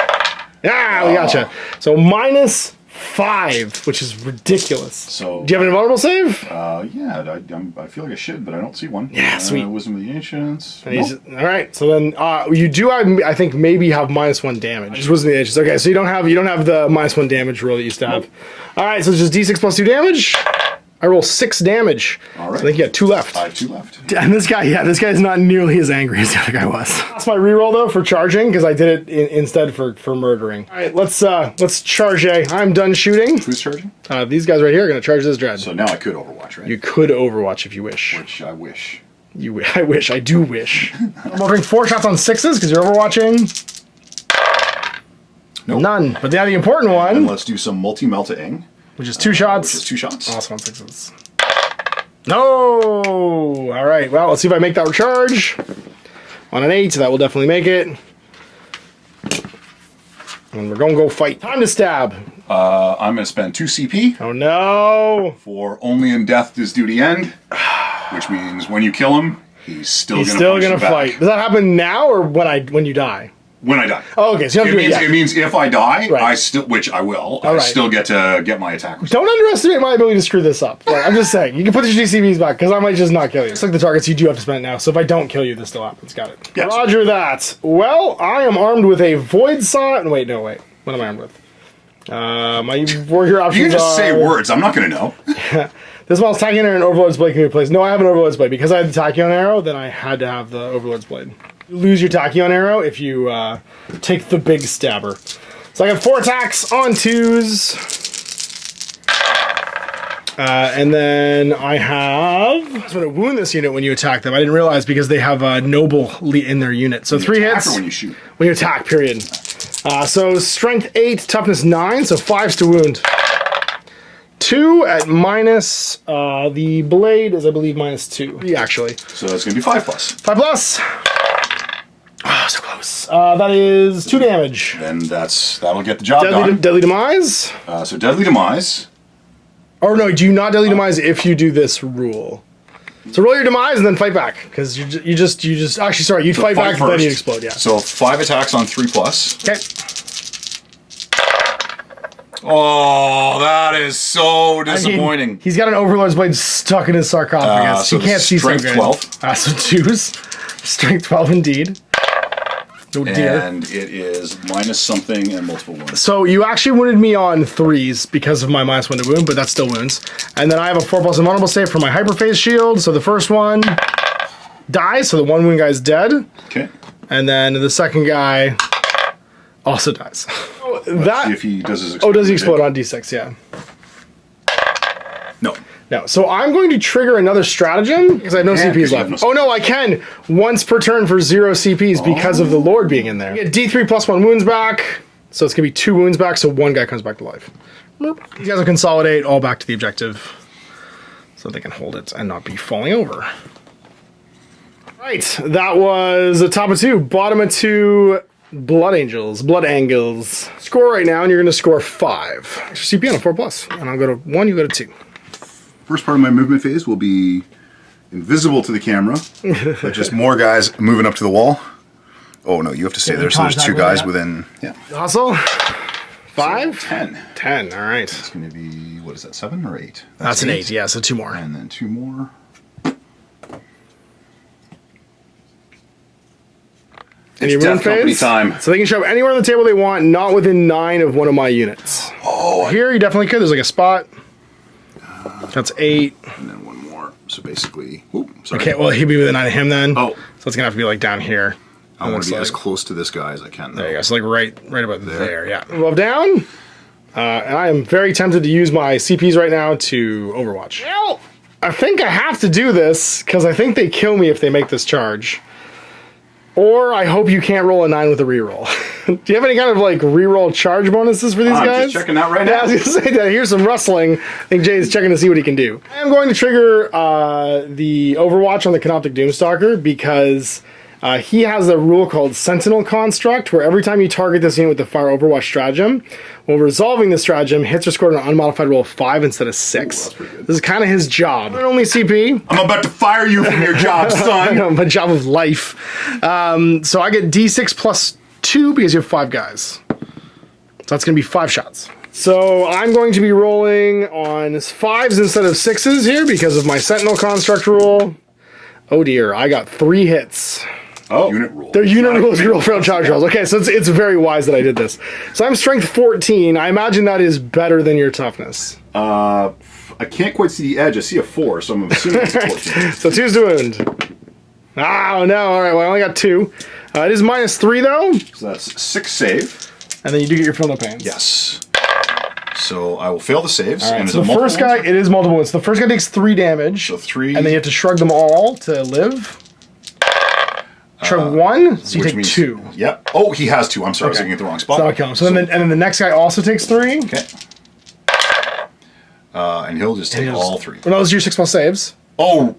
Yeah, we gotcha. So -5, which is ridiculous. So do you have an invulnerable save? Yeah, I feel like I should, but I don't see one. Yeah, sweet. Wisdom of the Ancients. Nope. All right, so then you do, I think, maybe have -1 damage. Just Wisdom of the Ancients. Okay, so you don't have the -1 damage rule that you used to have. Nope. All right, so it's just d6 +2 damage. I roll 6 damage. All right. So I think you got 2 left. I have 2 left. And this guy is not nearly as angry as the other guy was. That's my reroll though for charging because I did it instead for murdering. All right, let's charge A. I'm done shooting. Who's charging? These guys right here are going to charge this dread. So now I could Overwatch, right? You could Overwatch if you wish. Which I wish. I wish. I do wish. I'm ordering 4 shots on 6s because you're Overwatching. Nope. None. But now the important one. And let's do some multi-melting. Which is 2 shots. Which is 2 shots. Also on 6s. No! All right, well, let's see if I make that recharge. On an 8, that will definitely make it. And we're going to go fight. Time to stab. I'm going to spend 2 CP. Oh, no! For only in death does duty end. Which means when you kill him, he's still going to fight. Does that happen now or when you die? When I die. Oh, okay. So you have to do it yet. It means if I die, right. which I will, I still get to get my attack. Don't underestimate my ability to screw this up. Like, I'm just saying, you can put your GCVs back because I might just not kill you. It's like the targets you do have to spend now. So if I don't kill you, this still happens. Got it. Yes. Roger that. Well, I am armed with a void saw. Wait. What am I armed with? My warrior options You can just say words. I'm not going to know. This one's Tachyon Arrow and Overlord's Blade can be replaced. No, I have an Overlord's Blade. Because I had the Tachyon Arrow, then I had to have the Overlord's Blade. You lose your Tachyon Arrow if you take the big stabber. So I got 4 attacks on 2s. And then I have... I was going to wound this unit when you attack them. I didn't realize because they have a Noble in their unit. So 3 hits. Or when you shoot? When you attack, period. So strength 8, toughness 9, so 5s to wound. 2 at minus, the blade is, I believe, -2. 3, actually. So that's going to be 5+. 5+. Oh, so close. That is 2 damage. Then that'll get the job done. Deadly Demise? So Deadly Demise. Or no, do you not Deadly Demise if you do this rule? So roll your Demise and then fight back. Because you just actually, sorry, you'd fight back and then you explode, yeah. So 5 attacks on 3+. Okay. Oh, that is so disappointing. He's got an Overlord's Blade stuck in his sarcophagus. So he can't see so good. Strength 12. So 2s. Strength 12 indeed. Oh dear. And it is minus something and multiple wounds. So you actually wounded me on 3s because of my -1 to wound, but that still wounds. And then I have a 4+ invulnerable save for my hyperphase shield. So the first one dies, so the 1 wound guy's dead. Okay. And then the second guy also dies. See if he does his explode. Oh, does he explode on D6? Yeah. No. No. So I'm going to trigger another stratagem because I have no CPs left. Oh no, I can once per turn for 0 CPs because of the Lord being in there. You get D3 +1 wounds back, so it's gonna be 2 wounds back. So 1 guy comes back to life. These guys will consolidate all back to the objective so they can hold it and not be falling over. Right, that was the top of 2. Bottom of 2, Blood Angels. Score right now, and you're going to score 5. Extra CP on a 4+. And I'll go to 1, you go to 2. First part of my movement phase will be invisible to the camera, but just more guys moving up to the wall. Oh no, you have to stay there. So there's 2 guys within. Yeah. Hustle. 5? So 10. 10, all right. It's going to be, what is that, 7 or 8? That's an 8, yeah, so 2 more. And then 2 more. Any It's rune death company phase? time. So they can show up anywhere on the table they want, not within 9 of one of my units. Oh, Here you definitely could. There's like a spot. That's 8. and then 1 more. So basically, whoop, sorry. Okay, well he'd be within 9 of him then. Oh. So it's gonna have to be like down here. I want to be like, as close to this guy as I can. There you go. So like right about there. Yeah. Move down. And I am very tempted to use my CPs right now to Overwatch. Well, I think I have to do this because I think they kill me if they make this charge. Or I hope you can't roll a 9 with a reroll. Do you have any kind of like reroll charge bonuses for these guys? I'm just checking that right now. Yeah, I was gonna say that. Here's some rustling. I think Jay's checking to see what he can do. I am going to trigger the Overwatch on the Canoptic Doomstalker because he has a rule called Sentinel Construct, where every time you target this unit with the Fire Overwatch stratagem, while resolving the stratagem, hits are scored on an unmodified roll of 5 instead of 6. Ooh, that's pretty good. This is kind of his job. Not only CP. I'm about to fire you from your job, I son. know, my job of life. So I get D6 plus 2 because you have 5 guys. So that's going to be 5 shots. So I'm going to be rolling on 5s instead of 6s here because of my Sentinel Construct rule. Oh dear, I got 3 hits. Oh, unit rule. Their unit rules real failed charge rolls. Okay, so it's very wise that I did this. So I'm strength 14. I imagine that is better than your toughness. I can't quite see the edge. I see a 4, so I'm assuming it's a 14. So 2's to wound. Oh no, alright, well I only got 2. It is -3 though. So that's 6 save. And then you do get your fill no pains. Yes. So I will fail the saves. Alright, and so is the it first multiple guy, it is multiple wounds. The first guy takes 3 damage. So 3. And then you have to shrug them all to live. Shrug 1, so you which take means, 2. Yep. Oh, he has 2. I'm sorry, I was looking at the wrong spot. So I'll kill him. So then the next guy also takes 3. Okay. And he'll just take all 3. Well, those are your 6 plus saves. Oh,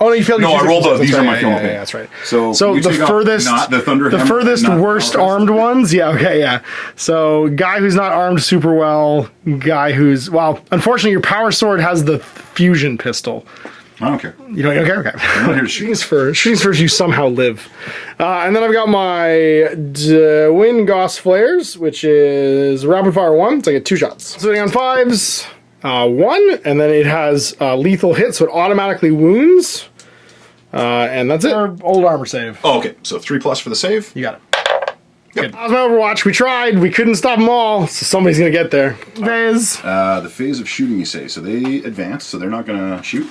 Oh no, you failed. No, your I rolled those. these are my fill no yeah, pains. that's right. So the you take off furthest, not the Thunder Hammer, furthest not worst all the rest. armed ones. Yeah, okay, yeah. So guy who's not armed super well. Guy who's unfortunately, your power sword has the fusion pistol. I don't care. You don't care? Okay. I'm not here to shoot. Shooting's first. You somehow live. And then I've got my Wind Goss Flares, which is rapid fire 1. So I get 2 shots. Sitting on 5s. 1, and then it has lethal hit, so it automatically wounds. And that's it. Old armor save. Oh, okay. So 3 plus for the save. You got it. Yep. Good. That was my Overwatch. We tried. We couldn't stop them all, so somebody's going to get there. Phase. The phase of shooting, you say. So they advance, so they're not going to shoot.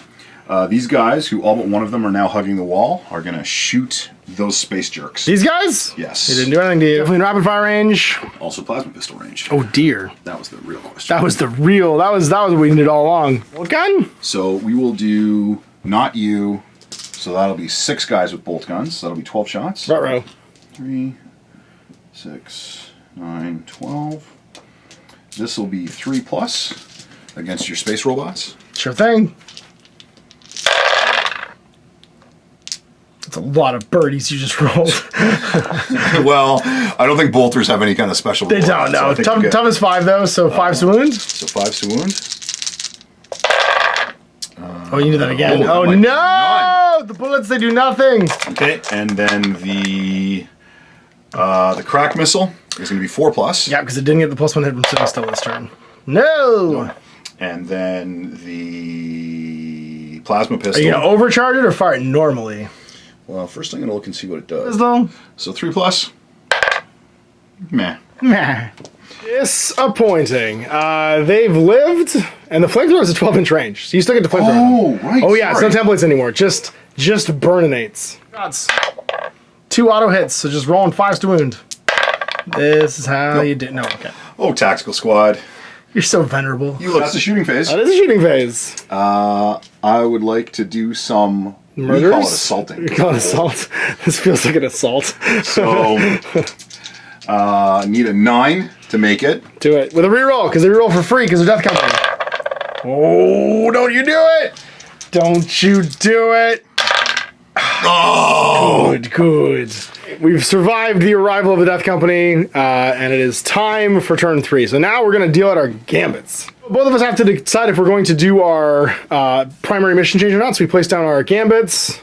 These guys, who all but one of them are now hugging the wall, are going to shoot those space jerks. These guys? Yes. They didn't do anything to you. Definitely in rapid fire range. Also plasma pistol range. Oh dear. That was the real question. That was what we needed all along. What gun? So we will do not you. So that'll be 6 guys with bolt guns. So that'll be 12 shots. Ruh-roh. 3, 6, 9, 12. This will be 3 plus against your space robots. Sure thing. That's a lot of birdies you just rolled. Well, I don't think bolters have any kind of special. They don't, no. Tough is 5 though, so 5's to wound. So 5's to wound. Oh, you did that again. Oh, Oh that might be no! none. The bullets, they do nothing. Okay, and then the crack missile is going to be 4 plus. Yeah, because it didn't get the +1 hit from sitting still this turn. No! And then the plasma Are pistol. you going to overcharge it or fire it normally? Well, first I'm going to look and see what it does. Pistol? So 3 plus. Meh. Meh. Disappointing. They've lived, and the flamethrower is a 12-inch range, so you still get the flamethrower. Oh, right. Oh yeah, sorry. it's no templates anymore. Just burninates. Shots. 2 auto hits, so just rolling 5s to wound. This is how you do. No, okay. Oh, tactical squad. You're so venerable. That's the shooting phase. That is a shooting phase. I would like to do some. Murders? We call it assaulting. You call it assault? This feels like an assault. So Need a 9 to make it. Do it with a reroll, because they reroll for free because they're Death Company. Oh, don't you do it! Don't you do it! Oh! Good. We've survived the arrival of the Death Company, and it is time for turn 3. So now we're going to deal out our gambits. Both of us have to decide if we're going to do our primary mission change or not. So we place down our gambits.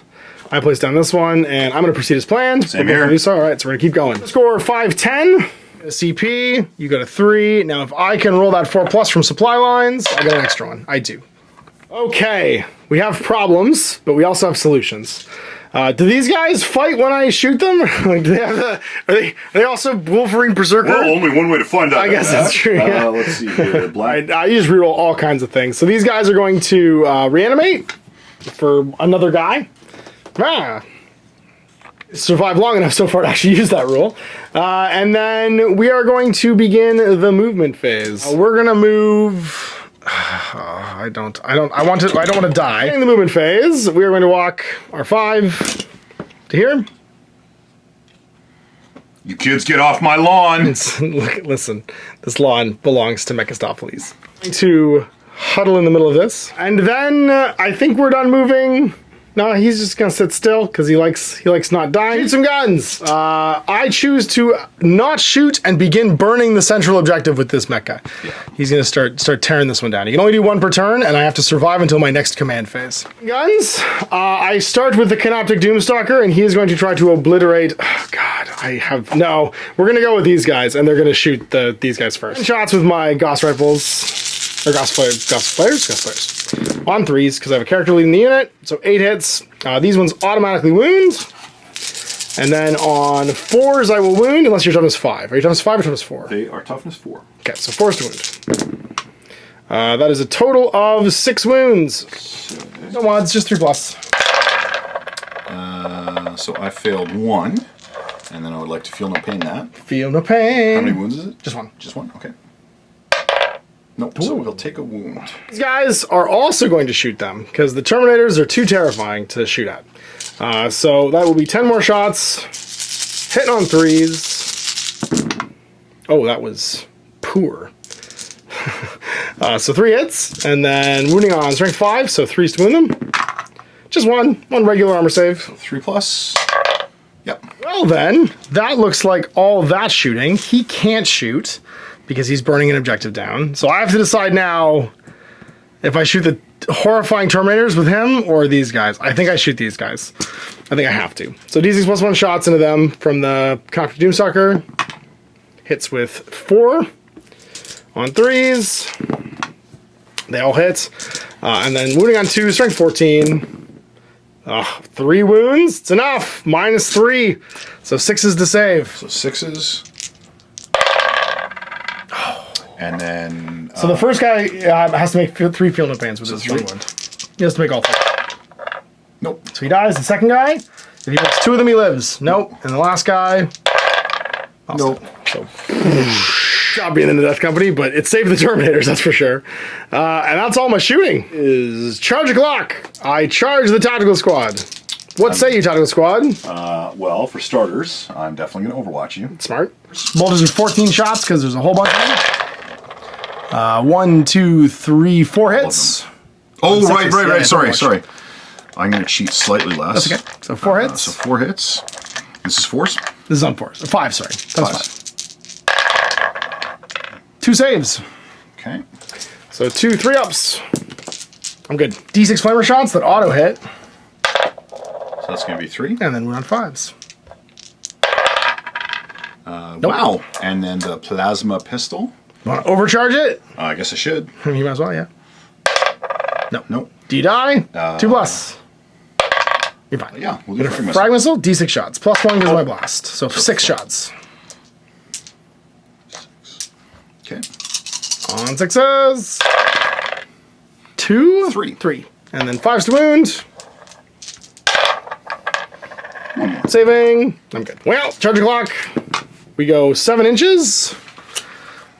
I place down this one, and I'm going to proceed as planned. Same here. All right, so we're going to keep going. Score 5-10. A CP, you got a 3. Now, if I can roll that 4+ from supply lines, I get an extra one. I do. Okay, we have problems, but we also have solutions. Do these guys fight when I shoot them? Like, do they have are they also Wolverine Berserker? Well, only one way to find out. I guess that's true. Yeah. Let's see here. Black. I just reroll all kinds of things. So these guys are going to reanimate for another guy. Survived long enough so far to actually use that rule. And then we are going to begin the movement phase. We're gonna move. I don't want to die. In the movement phase, we are going to walk our 5 to here. You kids get off my lawn. Listen, this lawn belongs to Mekistopheles. I'm going to huddle in the middle of this, and then I think we're done moving. No, he's just gonna sit still because he likes not dying. Shoot some guns. I choose to not shoot and begin burning the central objective with this mecha. Yeah. He's gonna start tearing this one down. You can only do 1 per turn, and I have to survive until my next command phase. Guns. I start with the Canoptic Doomstalker, and he is going to try to obliterate. Oh God, no. We're gonna go with these guys, and they're gonna shoot these guys first. 10 shots with my Gauss rifles. Or Gauss flares. On 3s, because I have a character leading the unit, so 8 hits. These ones automatically wound. And then on 4s, I will wound unless you're toughness 5. Are you toughness 5 or toughness 4? They are toughness 4. Okay, so 4's to wound. That is a total of 6 wounds. No mods, just 3+. So I failed 1, and then I would like to feel no pain that. Feel no pain. How many wounds is it? Just 1. Just 1? Okay. Nope, so we'll take a wound. These guys are also going to shoot them, because the Terminators are too terrifying to shoot at. So that will be 10 more shots. Hitting on 3s. Oh, that was poor. So 3 hits, and then wounding on strength 5, so 3s to wound them. Just 1 regular armor save. 3+. Yep. Well then, that looks like all that shooting. He can't shoot, because he's burning an objective down. So I have to decide now if I shoot the horrifying Terminators with him or these guys. I think I shoot these guys. I think I have to. So D6+1 shots into them from the Canoptic Doomstalker. Hits with 4 on 3s. They all hit. And then wounding on 2, strength 14. 3 wounds. It's enough. -3. So 6s to save. So 6s. And then... So the first guy has to make 3 feel no pains with his 3 wound. He has to make all 3. Nope. So he dies. The second guy, if he makes 2 of them, he lives. Nope. And the last guy... Nope. So... job being in the Death Company, but it saved the Terminators, that's for sure. And that's all my shooting. Is charge o'clock. I charge the Tactical Squad. What say you, Tactical Squad? Well, for starters, I'm definitely going to Overwatch you. Smart. Bolters are 14 shots because there's a whole bunch of them. 1, 2, 3, 4 hits. Oh, right. Sorry. I'm going to cheat slightly less. That's okay. So 4 hits. So 4 hits. This is 4s? This is on 4s. 5, sorry. That was 5. 2 saves. Okay. So 2 3-ups. I'm good. D6 flamer shots that auto hit. So that's going to be 3. And then we're on 5s. Nope. Wow. And then the plasma pistol. Want to overcharge it? I guess I should. You might as well, yeah. Nope. Do you die? 2+. You're fine. Yeah, we'll do frag missile. D6 shots. +1 gives my blast. So 6 shots. Okay. On 6s. 2. 3. And then 5s to wound. 1 more. Saving. I'm good. Well, charge clock. We go 7 inches,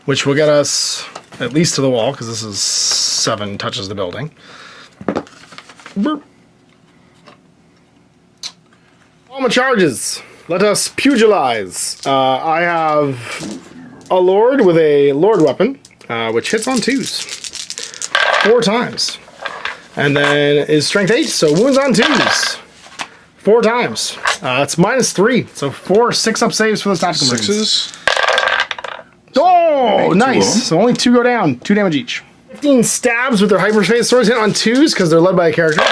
which will get us at least to the wall, because this is 7 touches the building. Burp. All my charges. Let us pugilize. I have a lord with a lord weapon, which hits on 2s 4 times. And then is strength 8, so wounds on 2s 4 times. It's -3, so 4 6-up saves for those tactical marines. 6s. Oh, nice. So only 2 go down, 2 damage each. 15 stabs with their hyperspace swords hit on 2s because they're led by a character.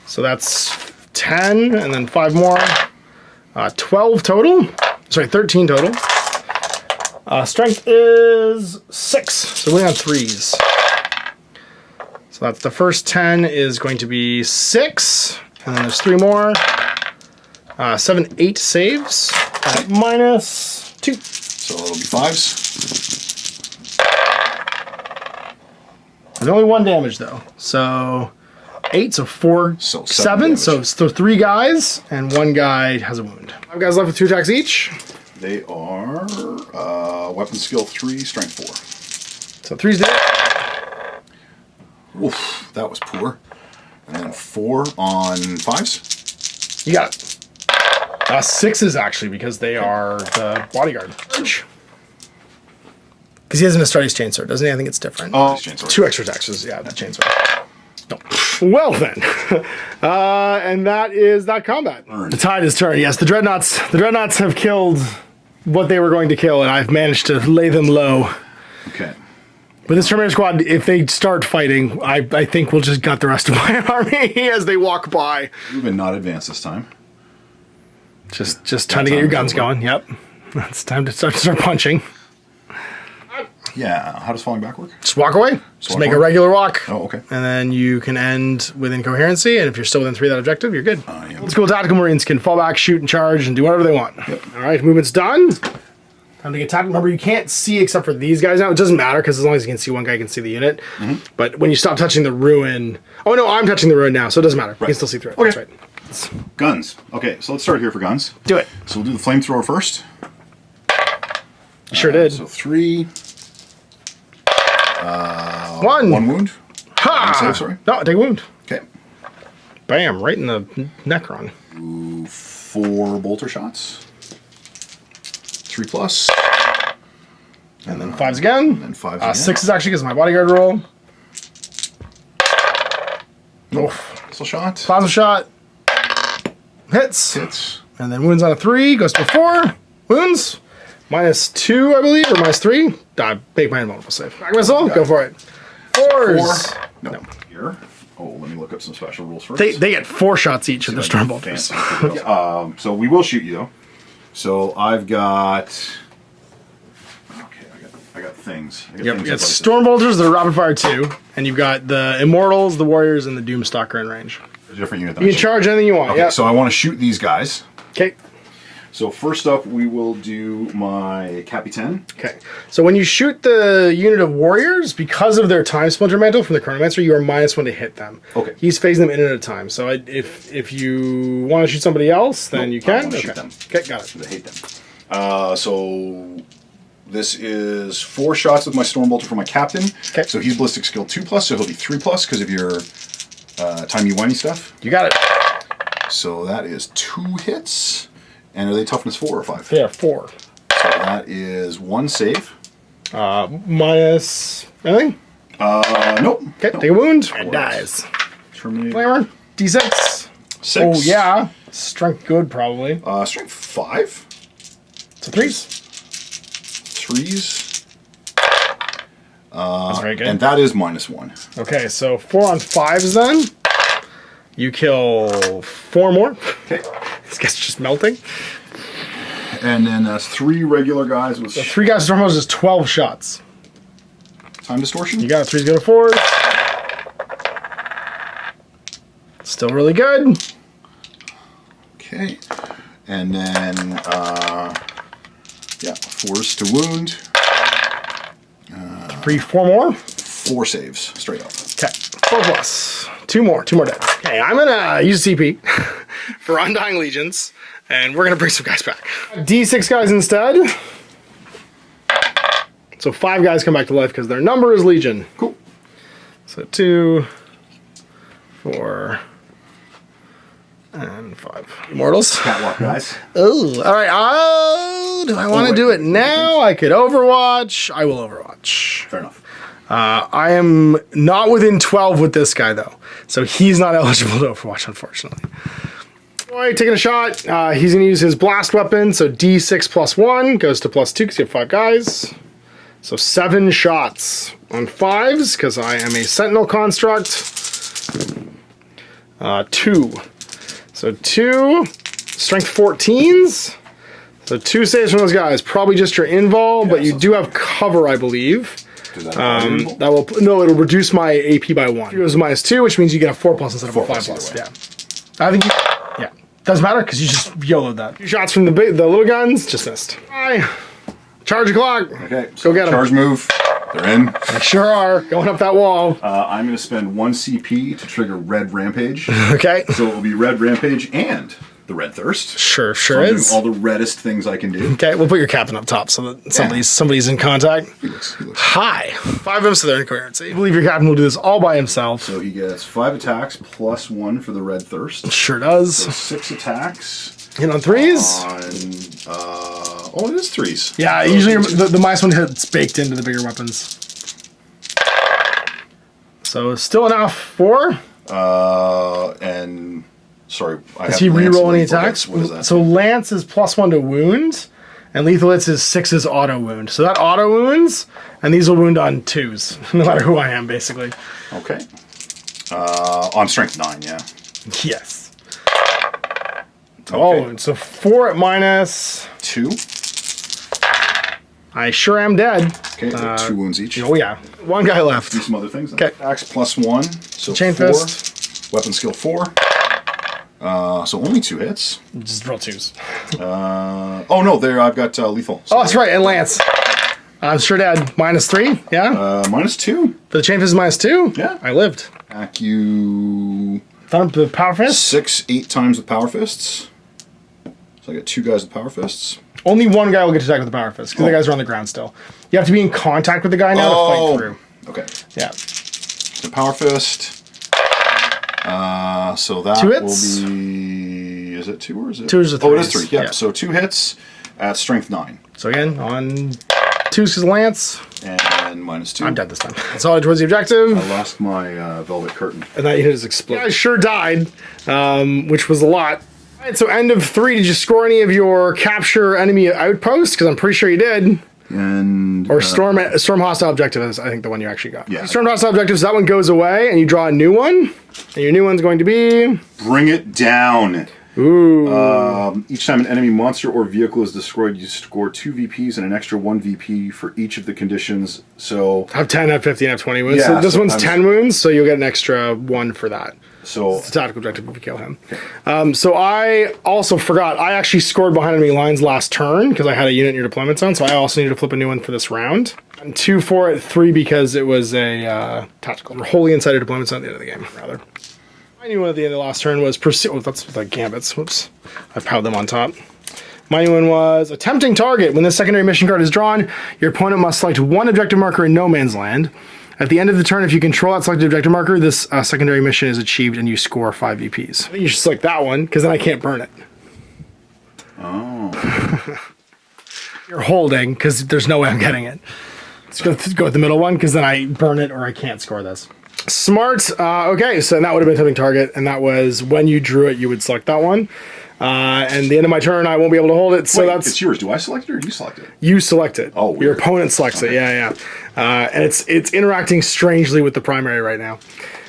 So that's 10, and then 5 more. 12 total. Sorry, 13 total. Strength is 6, so we're on 3s. So that's the first 10 is going to be 6, and then there's 3 more. 7, 8 saves at -2. So it'll be 5s. There's only 1 damage though. So 8, so 4, So 7. So damage. it's 3 guys, and 1 guy has a wound. 5 guys left with 2 attacks each. They are weapon skill 3, strength 4. So 3's dead. Oof, that was poor. And then 4 on 5s. You got it. 6s actually, because they are the bodyguard. Because he has an Astartes chainsword, doesn't he? I think it's different. Oh, chainsaw. 2 extra attacks, yeah, the chainsword. No. Well then, and that is that combat. The tide is turned. Yes, the dreadnoughts have killed what they were going to kill, and I've managed to lay them low. Okay. With this Terminator squad, if they start fighting, I think we'll just gut the rest of my army as they walk by. You've been not advanced this time. Just time to get your guns going. Yep, it's time to start punching. Yeah. How does falling back work? Just walk away. Just walk make away? a regular walk. Oh, okay. And then you can end with incoherency, and if you're still within 3 of that objective, you're good. Yeah. Old school tactical marines can fall back, shoot, and charge, and do whatever they want. Yep. All right, movement's done. Time to get tactical. Remember, you can't see except for these guys now. It doesn't matter, because as long as you can see one guy, can see the unit. But when you stop touching the ruin... Oh, no, I'm touching the ruin now, so it doesn't matter. You can still see through it. Okay. That's right. Guns. Okay, so let's start here for guns. Do it. So we'll do the flamethrower first. You sure did. So 3. 1. 1 wound. Ha! Save, sorry. No, take a wound. Okay. Bam, right in the Necron. 4 bolter shots. 3 plus. And then 5s again. And 5s again. 6 is actually because of my bodyguard roll. Nope. Oof. Missile shot. Plasma shot. Hits. Hits. And then wounds on a 3. Goes to a 4. Wounds. -2, I believe, or -3. Make my invulnerable save. Back missile. Go for it. 4s. 4. No. Here. Oh, let me look up some special rules first. They get 4 shots each of the Stormbolters. Fancy. So we will shoot you though. So I've got. Okay, I got things. I got Yep, things you got in places. Stormbolters that are rapid fire 2, and you've got the Immortals, the Warriors, and the Doomstalker in range. A different unit. Than You I can shoot. charge anything you want. Okay, Yeah. so I want to shoot these guys. Okay. So first up, we will do my Capitan. Okay. So when you shoot the unit of warriors, because of their time splinter mantle from the Chronomancer, you are -1 to hit them. Okay. He's phasing them in at a time. So if you want to shoot somebody else, then Nope, you I can. wanna Okay. shoot them. Okay, got it. I hate them. So this is 4 shots with my Stormbolter for my Captain. Okay. So he's ballistic skill 2 plus, so he'll be 3 plus because of your timey-wimey stuff. You got it. So that is 2 hits. And are they toughness 4 or 5? Yeah, 4. So that is 1 save. Minus anything? Nope. Okay, Nope. take a wound. And Fours. dies. Terminator. Flamer. D6. 6. Oh, yeah. Strength good, probably. Strength 5. So 3s. 3s. That's very good. And that is -1. Okay, so 4 on 5s then. You kill 4 more. Okay. This guy's just melting. And then that's 3 regular guys with 3 guys Stormbolters is 12 shots. time distortion. You got it. 3's go to 4s. Still really good. Okay. And then, yeah, 4s to wound. 4 more. 4 saves, straight up. Okay, 4 plus. 2 more dead. Okay, I'm gonna use CP for Undying Legions, and we're gonna bring some guys back. D6 guys instead. So 5 guys come back to life because their number is Legion. Cool. So 2, 4, And 5. Immortals. Catwalk, guys. Oh, all right. Oh, do I want to do it now? I could Overwatch. I will Overwatch. Fair enough. I am not within 12 with this guy, though. So he's not eligible to Overwatch, unfortunately. Boy, taking a shot. He's going to use his blast weapon. So D6 plus 1 goes to plus 2 because you have 5 guys. So 7 shots on 5s because I am a Sentinel construct. 2. So 2. Strength 14s. So 2 saves from those guys. Probably just your invul, but you do have cover, I believe. That will it'll reduce my AP by 1. It goes -2, which means you get a 4+ instead of a 5+. Yeah, I think. Doesn't matter because you just YOLO'd that. 2 shots from the little guns, just missed. Bye. Charge the clock. Okay, go get them. Charge move. They're in. They sure are going up that wall. I'm going to spend 1 CP to trigger Red Rampage. Okay. So it will be Red Rampage and the Red Thirst. Sure So I'm is. doing all the reddest things I can do. Okay, we'll put your captain up top so that somebody's in contact. He looks. Hi. 5 of them, so they're incoherency. I believe your captain will do this all by himself. So he gets 5 attacks plus 1 for the Red Thirst. Sure does. So 6 attacks. Hit on 3s? Oh, it is 3s. Yeah, usually the minus 1 hit's baked into the bigger weapons. So still enough. 4? And sorry, does he reroll any attacks? What is that? So Lance is plus 1 to wound, and Lethal Hits is 6's auto wound. So that auto wounds, and these will wound on 2s, no matter who I am, basically. Okay. On strength 9, yeah. Yes. All wounds. So 4 at minus 2. I sure am dead. Okay, so 2 wounds each. Oh yeah, 1 guy left. Do some other things. Okay. Axe plus 1, so Chain 4. fist. Weapon skill 4. So only 2 hits. Just roll 2s. Oh no, there I've got lethal. So Oh, that's right, and Lance. I'm sure dead. -3, yeah? -2. For the chain fist is -2? Yeah. I lived. Accu... Thump the power fist? 6, 8 times with power fists. So I got 2 guys with power fists. Only 1 guy will get to attack with the power fist, because the guys are on the ground still. You have to be in contact with the guy now to fight through. Okay. Yeah. The power fist. So that 2 will hits? be... Is it 2 or is it? 2 is a 3. Oh, it is 3. Yep. Yeah. So 2 hits at strength 9. So again, on 2's Lance. And -2. I'm dead this time. That's all towards the objective. I lost my velvet curtain. And that unit is exploded. I sure died, which was a lot. All right, so end of 3, did you score any of your capture enemy outposts? Because I'm pretty sure you did. And... Or storm hostile objective is, I think, the one you actually got. Yeah. Storm hostile objectives, that one goes away, and you draw a new one. And your new one's going to be... Bring it down. Ooh. Each time an enemy monster or vehicle is destroyed, you score 2 VPs and an extra 1 VP for each of the conditions. So... I have 10, I have 15, I have 20 wounds. Yeah, so this so one's 10 wounds, so you'll get an extra 1 for that. So it's a tactical objective if you kill him. Okay. So I also forgot, I actually scored behind enemy lines last turn because I had a unit in your deployment zone, so I also need to flip a new one for this round. And 2 4 at 3 because it was a tactical. We're wholly inside your deployment zone at the end of the game, rather. My new one at the end of the last turn was pursue. Oh, that's like gambits. Whoops. I've piled them on top. My new one was attempting target. When this secondary mission card is drawn, your opponent must select 1 objective marker in no man's land. At the end of the turn, if you control that selected objective marker, this secondary mission is achieved and you score 5 VPs. I think you should select that one, because then I can't burn it. Oh. You're holding, because there's no way I'm getting it. Let's go with the middle one, because then I burn it or I can't score this. Smart. Okay, so that would have been attempting target, and that was when you drew it, you would select that one. And the end of my turn, I won't be able to hold it. So Wait, it's yours. Do I select it or do you select it? You select it. Oh, weird. Your opponent selects it. Yeah. And it's interacting strangely with the primary right now.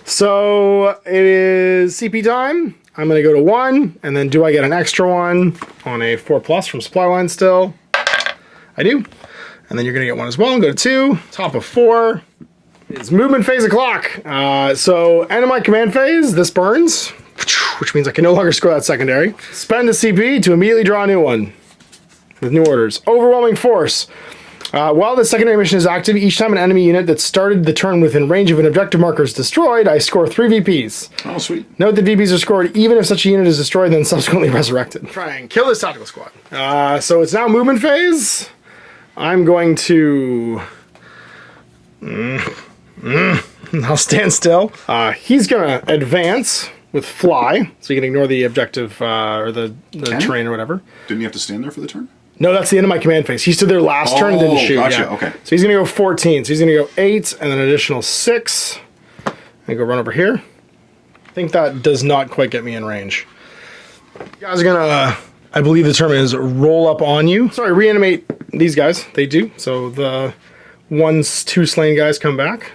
So it is CP time. I'm going to go to 1, and then do I get an extra 1 on a 4+ from supply line still? I do. And then you're going to get 1 as well. Go to 2. Top of 4 is movement phase o'clock. So end of my command phase, this burns, which means I can no longer score that secondary. Spend a CP to immediately draw a new one with new orders. Overwhelming force. While the secondary mission is active, each time an enemy unit that started the turn within range of an objective marker is destroyed, I score 3 VPs. Oh, sweet. Note that VPs are scored even if such a unit is destroyed and then subsequently resurrected. Try and kill this tactical squad. So it's now movement phase. I'm going to... I'll stand still. He's going to advance with fly, so you can ignore the objective or the terrain or whatever. Didn't you have to stand there for the turn? No, that's the end of my command phase. He stood there last turn and didn't shoot. Gotcha. Yeah. Okay. So he's going to go 14. So he's going to go 8 and then an additional 6. And go run over here. I think that does not quite get me in range. You guys are going to, I believe the term is roll up on you. Sorry, reanimate these guys. They do. So the 2 slain guys come back.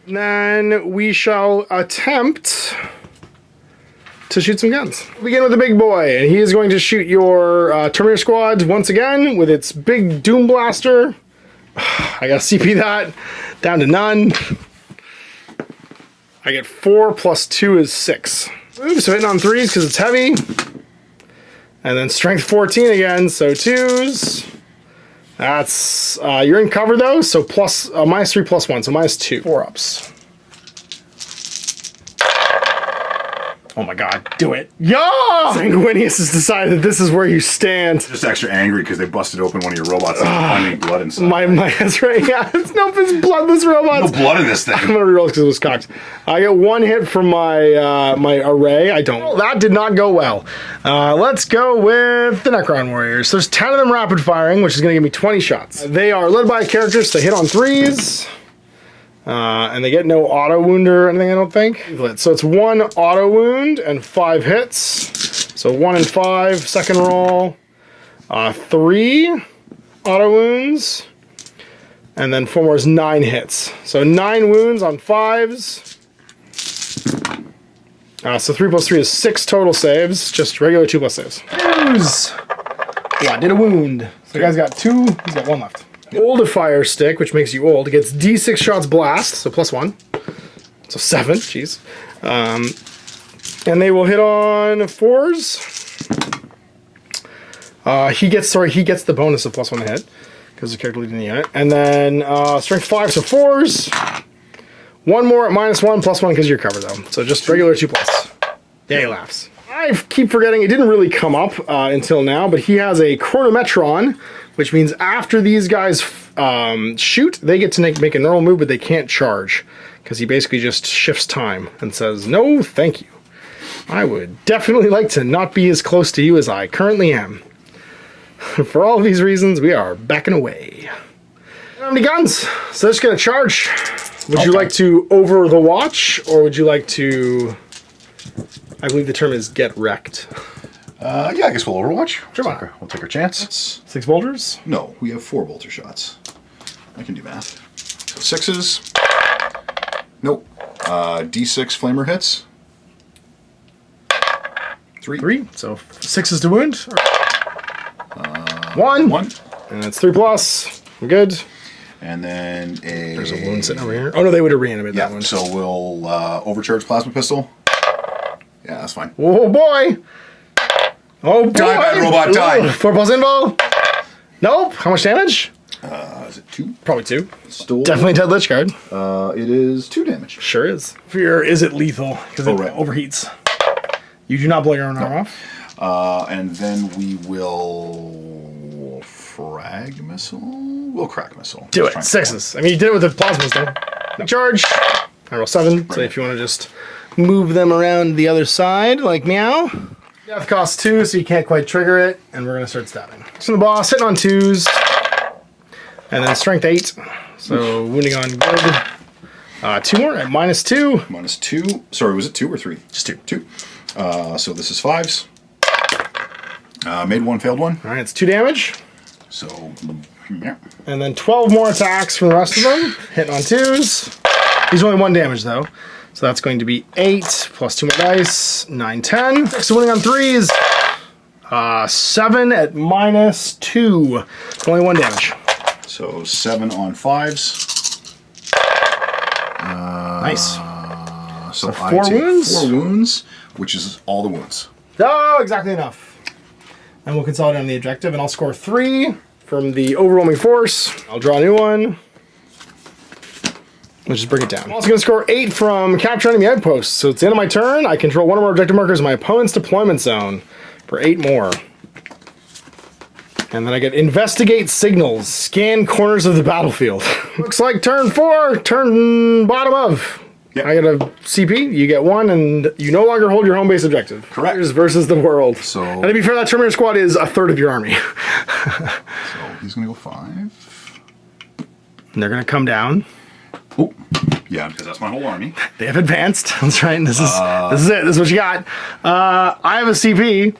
And then we shall attempt to shoot some guns. We'll begin with the big boy, and he is going to shoot your Terminator squad once again with its big Doom Blaster. I gotta CP that down to none. I get 4 plus 2 is 6. Ooh, so hitting on 3s because it's heavy. And then strength 14 again, so 2s. That's, you're in cover though, so plus, minus 3 plus 1, so minus 2. 4 ups. Oh my god, do it. Yeah! Sanguinius has decided that this is where you stand. Just extra angry because they busted open one of your robots and finding blood inside. That's right, yeah. It's bloodless robots. No blood in this thing. I'm gonna reroll because it was cocked. I get 1 hit from my my array. I don't. Oh, that did not go well. Let's go with the Necron Warriors. There's 10 of them rapid firing, which is gonna give me 20 shots. They are led by a character, so they hit on 3s. And they get no auto wound or anything, I don't think. So it's 1 auto wound and 5 hits. So 1 and 5, second roll. 3 auto wounds. And then 4 more is 9 hits. So 9 wounds on 5s. So 3 plus 3 is 6 total saves. Just regular 2 plus saves. Wounds! Yeah, I did a wound. So the guy's got 2, he's got 1 left. Oldifier stick, which makes you old, gets D6 shots blast, so plus 1. So 7, jeez. And they will hit on 4s. He gets the bonus of plus 1 to hit, because the character leading the unit. And then strength 5, so 4s. 1 more at minus 1, plus 1 because you're covered though. So just regular 2 plus. Yeah, he laughs. I keep forgetting, it didn't really come up until now, but he has a chronometron, which means after these guys shoot, they get to make a normal move, but they can't charge, because he basically just shifts time and says, no, thank you. I would definitely like to not be as close to you as I currently am. For all of these reasons, we are backing away. How many guns? So they're just going to charge. Would you like to over the watch, or would you like to... I believe the term is get wrecked. Yeah, I guess we'll overwatch. Sure. We'll take our chance. 6 bolters? No, we have 4 bolter shots. I can do math. So 6s. Nope. D6 flamer hits. 3. So 6 is to wound. 1. 1. And it's 3 plus. I'm good. And then There's a wound sitting over here. Oh no, they would have reanimated that one. So we'll overcharge plasma pistol. Yeah, that's fine. Oh boy! Oh boy! Die, bad robot, die! 4 plus info. Nope. How much damage? Is it 2? Probably 2. Still. Definitely dead Lich Guard. It is 2 damage. Sure is. Fear, is it lethal? Because it right. overheats. You do not blow your own arm off. And then we will frag missile. We'll crack missile. Do it. 6s. I mean, you did it with the plasmas though. No. Charge. I roll 7. Right. So if you want to just move them around the other side, like meow. Death costs 2, so you can't quite trigger it, and we're gonna start stabbing. So the boss hitting on 2s, and then strength 8. So wounding on good. 2 more at minus 2. Minus 2. Sorry, was it 2 or 3? Just 2. 2. So this is 5s. Made 1, failed 1. All right, it's 2 damage. So, yeah. And then 12 more attacks from the rest of them. Hitting on 2s. He's only 1 damage though. So that's going to be 8 plus 2 more dice. 9, 10. So winning on 3s. 7 at minus 2. Only 1 damage. So 7 on 5s. Nice. So I 4 take wounds? 4 wounds, which is all the wounds. Oh, exactly enough. And we'll consolidate on the objective, and I'll score 3 from the overwhelming force. I'll draw a new one. Let's just bring it down. I'm also going to score 8 from capture enemy outposts. So it's the end of my turn. I control 1 or more objective markers in my opponent's deployment zone for 8 more. And then I get investigate signals. Scan corners of the battlefield. Looks like turn 4, turn bottom of. Yeah. I get a CP, you get 1, and you no longer hold your home base objective. Correct. Versus the world. So, and to be fair, that Terminator squad is a third of your army. So he's going to go 5. And they're going to come down. Oh, yeah, because that's my whole army. They have advanced. That's right. This is it. This is what you got. I have a CP.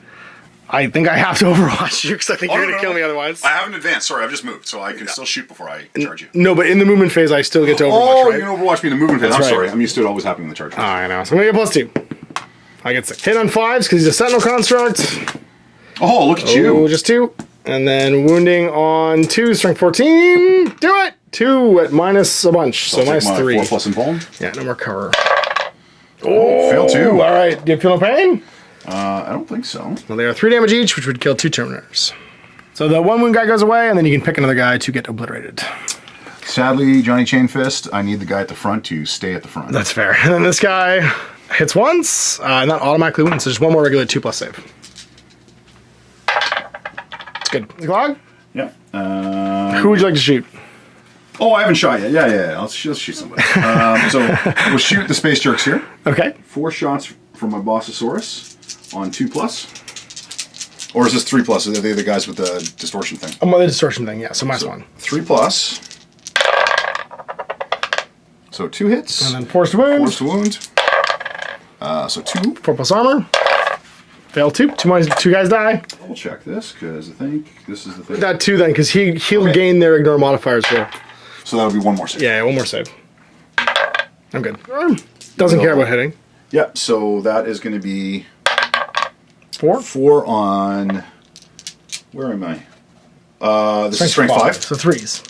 I think I have to overwatch you because I think you're going to kill me otherwise. I haven't advanced. Sorry, I've just moved, so I can still shoot before I charge you. No, but in the movement phase, I still get to overwatch, Oh, right? you can overwatch me in the movement phase. That's I'm right. sorry. I'm used to it always happening in the charge phase. Oh, I know. So I'm going to get +2. I get 6. Hit on 5s because he's a Sentinel construct. Oh, look at Oh, you. just 2. And then wounding on 2, strength 14. Do it! 2 at minus a bunch, so I'll take minus my 3. 4+ invuln. Yeah, no more cover. Oh, fail 2. All right. Do you feel no pain? I don't think so. Well, they are 3 damage each, which would kill 2 Terminators. So the 1 wound guy goes away, and then you can pick another guy to get obliterated. Sadly, Johnny Chainfist, I need the guy at the front to stay at the front. That's fair. And then this guy hits once, and that automatically wins. So just 1 more regular 2+ save. It's good. Glog? Yeah. Who would you like to shoot? Oh, I haven't shot yet. Yeah. Let's shoot somebody. So we'll shoot the space jerks here. Okay. 4 shots from my Bossosaurus on 2+. Or is this 3+? Are they the guys with the distortion thing? I'm on the distortion thing, yeah. So minus 1. 3+. So 2 hits. And then forced wound. Forced wound. So 2. 4+ armor. Fail 2. 2 guys die. I'll check this because I think this is the thing. Not 2 then, because he'll gain their ignore modifiers here. So that'll be 1 more save. Yeah, 1 more save. I'm good. Doesn't care about hitting. Yeah, so that is going to be 4? 4 on. Where am I? This is strength 5. So 3s.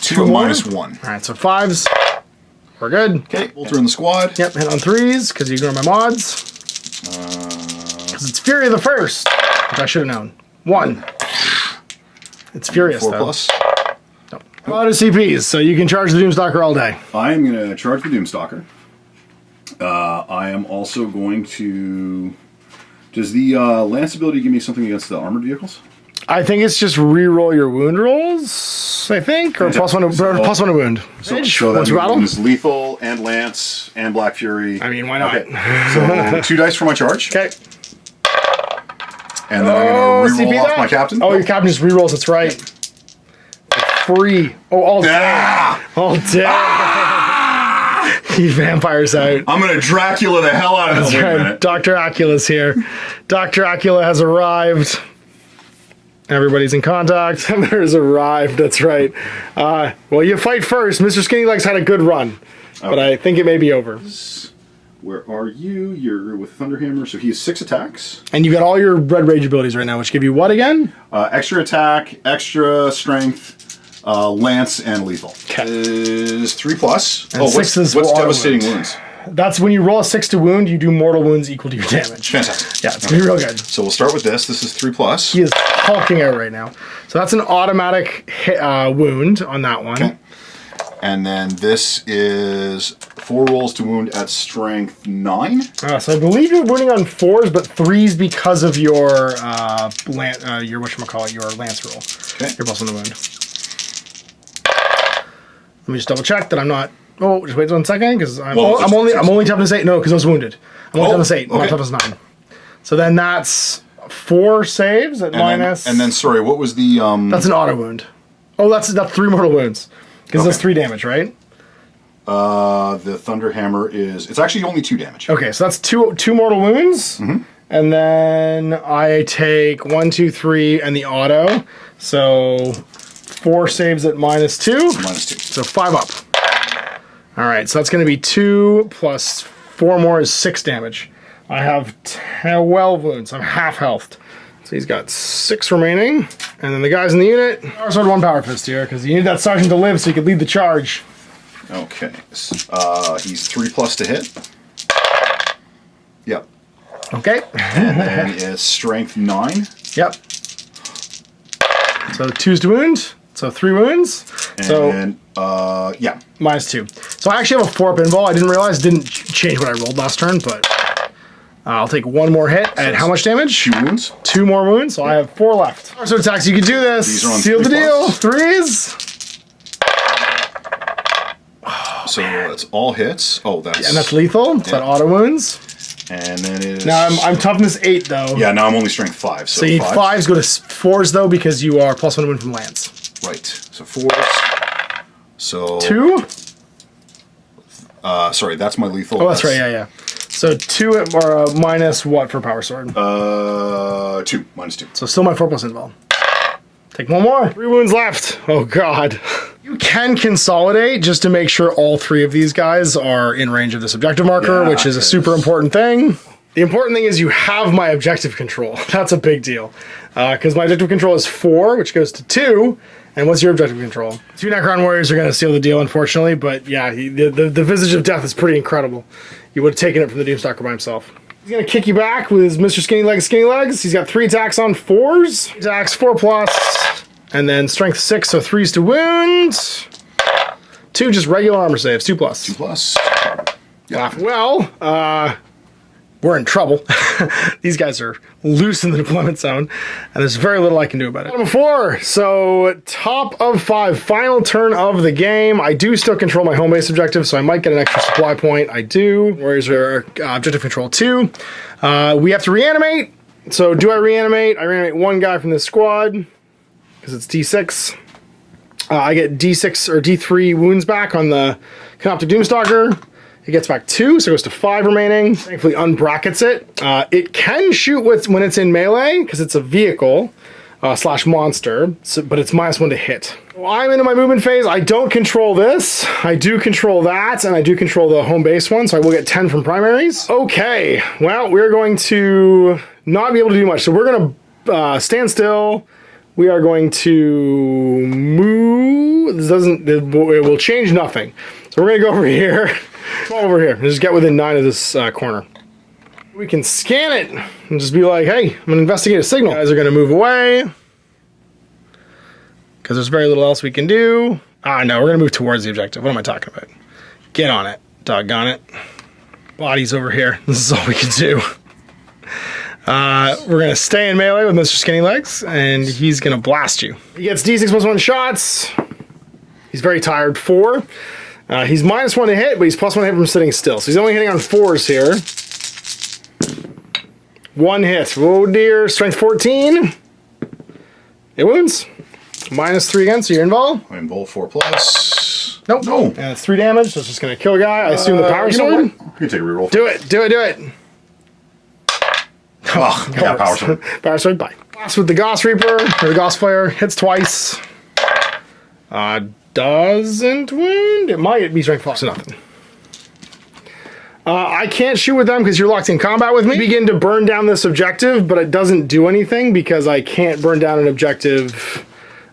2 minus 1. All right, so 5s. We're good. Okay, Bolter in the squad. Yep, hit on 3s because you ignore my mods. Because it's Fury the first, which I should have known. 1. It's Furious 4+. though. No. A lot of CPs, so you can charge the Doomstalker all day. I am going to charge the Doomstalker. I am also going to. Does the Lance ability give me something against the armored vehicles? I think it's just re-roll your wound rolls, I think, or +1 to wound. So What's that rattle? means lethal and Lance and Black Fury. I mean, why not? Okay. So 2 dice for my charge. Okay. And then I'm going to CP re-roll off that? my captain. Oh, your captain just re-rolls, that's right. 3. Oh, all dead. Ah! All dead. He vampires out. I'm going to Dracula the hell out of this. Wait a minute. Dr. Acula's here. Dr. Acula has arrived. Everybody's in contact. There's arrived, that's right. Well, you fight first. Mr. Skinny Legs had a good run, but I think it may be over. Where are you? You're with Thunderhammer, so he has 6 attacks. And you got all your Red Rage abilities right now, which give you what again? Extra attack, extra strength, lance, and lethal. Okay. Is 3+. And Oh, 6 is what's auto devastating wound. wounds? That's when you roll a 6 to wound, you do mortal wounds equal to your damage. Fantastic. Yeah, it's gonna be real good. So we'll start with this. This is 3+. He is hulking out right now. So that's an automatic hit, wound on that one. Okay. And then this is 4 rolls to wound at strength 9. So I believe you're wounding on 4s, but 3s because of your your lance roll. Okay. Your +1 to wound. Let me just double check that I'm not. Oh, just wait 1 second, because I'm only toughness 8. No, because I was wounded. I'm only toughness 8, not toughness 9. So then that's 4 saves at minus. And then sorry, what was the That's an auto wound. Oh, that's 3 mortal wounds. Because that's 3 damage, right? the Thunderhammer is, it's actually only 2 damage. Okay, so that's two mortal wounds. Mm-hmm. And then I take 1, 2, 3, and the auto. So 4 saves at -2. -2. So 5 up. All right, so that's going to be 2 plus 4 more is 6 damage. I have 12 wounds. I'm half health. So he's got 6 remaining. And then the guys in the unit, Power Sword 1 Power Fist here, because you need that sergeant to live so you can lead the charge. Okay. He's 3+ to hit. Yep. Okay. And then it's strength 9. Yep. So 2's to wound. So 3 wounds. And so then, yeah. -2. So I actually have a 4-up invul. I didn't realize it didn't change what I rolled last turn, but I'll take 1 more hit. And how much damage? 2 wounds. 2 more wounds. So I have 4 left. So attacks, you can do this. These are on Seal the 3+. deal. 3s. So it's all hits. Oh, that's... And that's lethal. It's that auto wounds. And then it is... Now, I'm toughness 8, though. Yeah, now I'm only strength 5. So you need 5s, go to 4s, though, because you are +1 to wound from lance. Right. So 4s. So... 2? Sorry, that's my lethal. Oh, that's right, yeah. So 2 or minus what for power sword? 2. -2. So still my 4+ involved. Take one more. 3 wounds left. Oh, God. You can consolidate just to make sure all 3 of these guys are in range of this objective marker, which is a super important thing. The important thing is you have my objective control. That's a big deal. Because my objective control is 4, which goes to 2. And what's your objective control? 2 Necron warriors are going to seal the deal, unfortunately. But yeah, the Visage of Death is pretty incredible. You would have taken it from the Doomstalker by himself. He's going to kick you back with his Mr. Skinny Legs. He's got 3 attacks on 4s. Attacks 4+. And then strength 6, so 3s to wound. 2 just regular armor saves, 2+. 2+. Yeah. Well, we're in trouble. These guys are loose in the deployment zone, and there's very little I can do about it. Bottom of 4, so top of 5, final turn of the game. I do still control my home base objective, so I might get an extra supply point. I do. Warriors are objective control 2. We have to reanimate. So do I reanimate? I reanimate 1 guy from this squad, because it's D6. I get D6 or D3 wounds back on the Canoptic Doomstalker. It gets back 2, so it goes to 5 remaining. Thankfully unbrackets it. It can shoot when it's in melee, because it's a vehicle slash monster, but it's -1 to hit. Well, I'm into my movement phase. I don't control this. I do control that, and I do control the home base one, so I will get 10 from primaries. Okay, well, we're going to not be able to do much. So we're going to stand still. We are going to move. This doesn't, it will change nothing. So we're going to go over here. Come over here. Just get within 9 of this corner. We can scan it and just be like, hey, I'm going to investigate a signal. You guys are going to move away because there's very little else we can do. Ah, no, we're going to move towards the objective. What am I talking about? Get on it. Doggone it. Bodies over here. This is all we can do. We're going to stay in melee with Mr. Skinny Legs, and he's going to blast you. He gets D6+1 shots. He's very tired. 4. He's -1 to hit, but he's +1 to hit from sitting still. So he's only hitting on 4s here. 1 hit. Oh dear. Strength 14. It wounds. -3 again, so you're involved. I'm involved 4+. Nope. No. And it's 3 damage, so it's just going to kill a guy. I assume the power sword. You can take a reroll. Do it. Do it. Oh, yeah, power sword. Power sword, bye. Blast with the Gauss Reaper, or the Gauss Flare, hits twice. Doesn't wound. It might be strength 5, so nothing. I can't shoot with them because you're locked in combat with me. Begin to burn down this objective, but it doesn't do anything because I can't burn down an objective.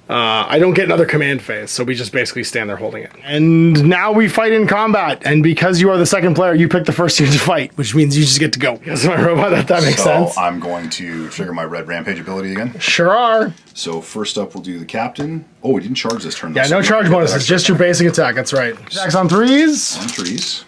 I don't get another command phase, so we just basically stand there holding it. And now we fight in combat, and because you are the second player, you pick the first team to fight, which means you just get to go. Because my robot, if that makes sense. So I'm going to trigger my red rampage ability again. Sure are. So first up, we'll do the captain. Oh, we didn't charge this turn. Yeah, no charge bonus. It's just your basic attack. That's right. Attacks on 3s. On 3s.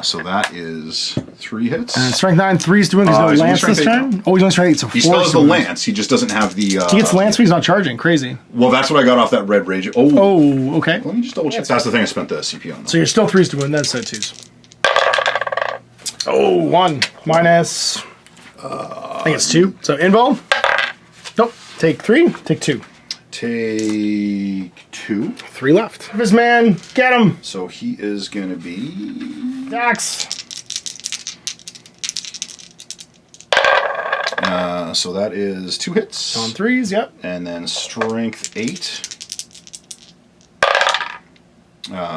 So that is 3 hits. And strength 9, 3s to win. There's no lance this turn. Oh, he's only strength 8, so 4. He still has the lance. He just doesn't have the. He gets lance, but he's not charging. Crazy. Well, that's what I got off that red rage. Oh, okay. Let me just double check. That's the thing I spent the CP on. So you're still 3s to win, then so 2s. Oh, 1 minus. I think it's 2. So invul. Nope. Take 3. Take 2. Take 2. 3 left. His man, get him. So he is going to be. Dax. So that is 2 hits. On 3s, yep. And then strength 8.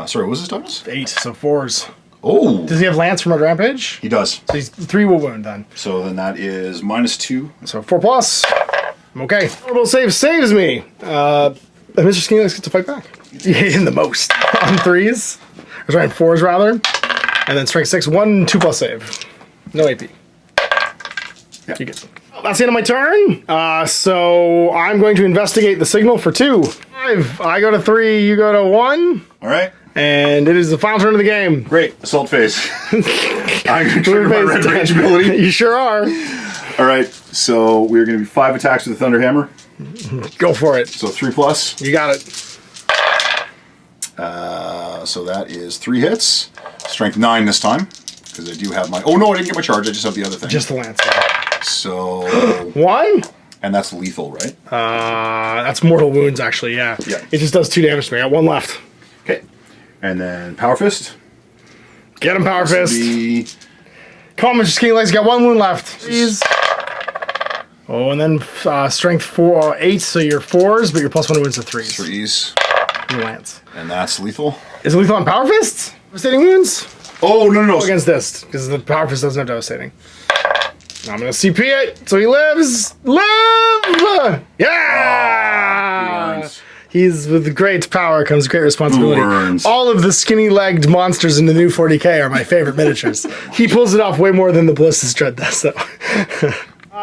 Sorry, what was his toughness? 8, so 4s. Oh! Does he have lance from a rampage? He does. So he's 3 will wound then. So then that is -2. So 4+. I'm okay. Orbital save saves me. And Mr. Skinny gets to fight back. In the most. On 3s. Or sorry, on 4s rather. And then strength 6, 1, 2+ save. No AP. Yeah. You get. That's the end of my turn. So I'm going to investigate the signal for 2. 5. I go to 3, you go to 1. All right. And it is the final turn of the game. Great. Assault phase. I'm going to trigger my red rage ability. You sure are. All right. So we're going to be 5 attacks with the Thunder Hammer. Go for it. So 3+. You got it. So that is 3 hits. Strength 9 this time, because I do have my... Oh, no, I didn't get my charge. I just have the other thing. Just the lance. So... 1? And that's lethal, right? That's mortal wounds, actually, yeah. Yeah. It just does 2 damage to me. I got 1 left. Okay. And then Power Fist. Get him, Power Fist. Be... Come on, Mr. Skinny Legs, got 1 wound left. Please. Oh, and then strength 8, so you're 4s, but your +1 wounds are 3s. 3s. Your lance. And that's lethal. Is it lethal on Power Fists? Devastating wounds? Oh, no. Against this, because the Power Fist doesn't have devastating. I'm gonna CP it, so he lives. Live! Yeah! Nice. He's with great power comes great responsibility. Burns. All of the skinny-legged monsters in the new 40k are my favorite miniatures. He pulls it off way more than the Ballistus Dread does, though.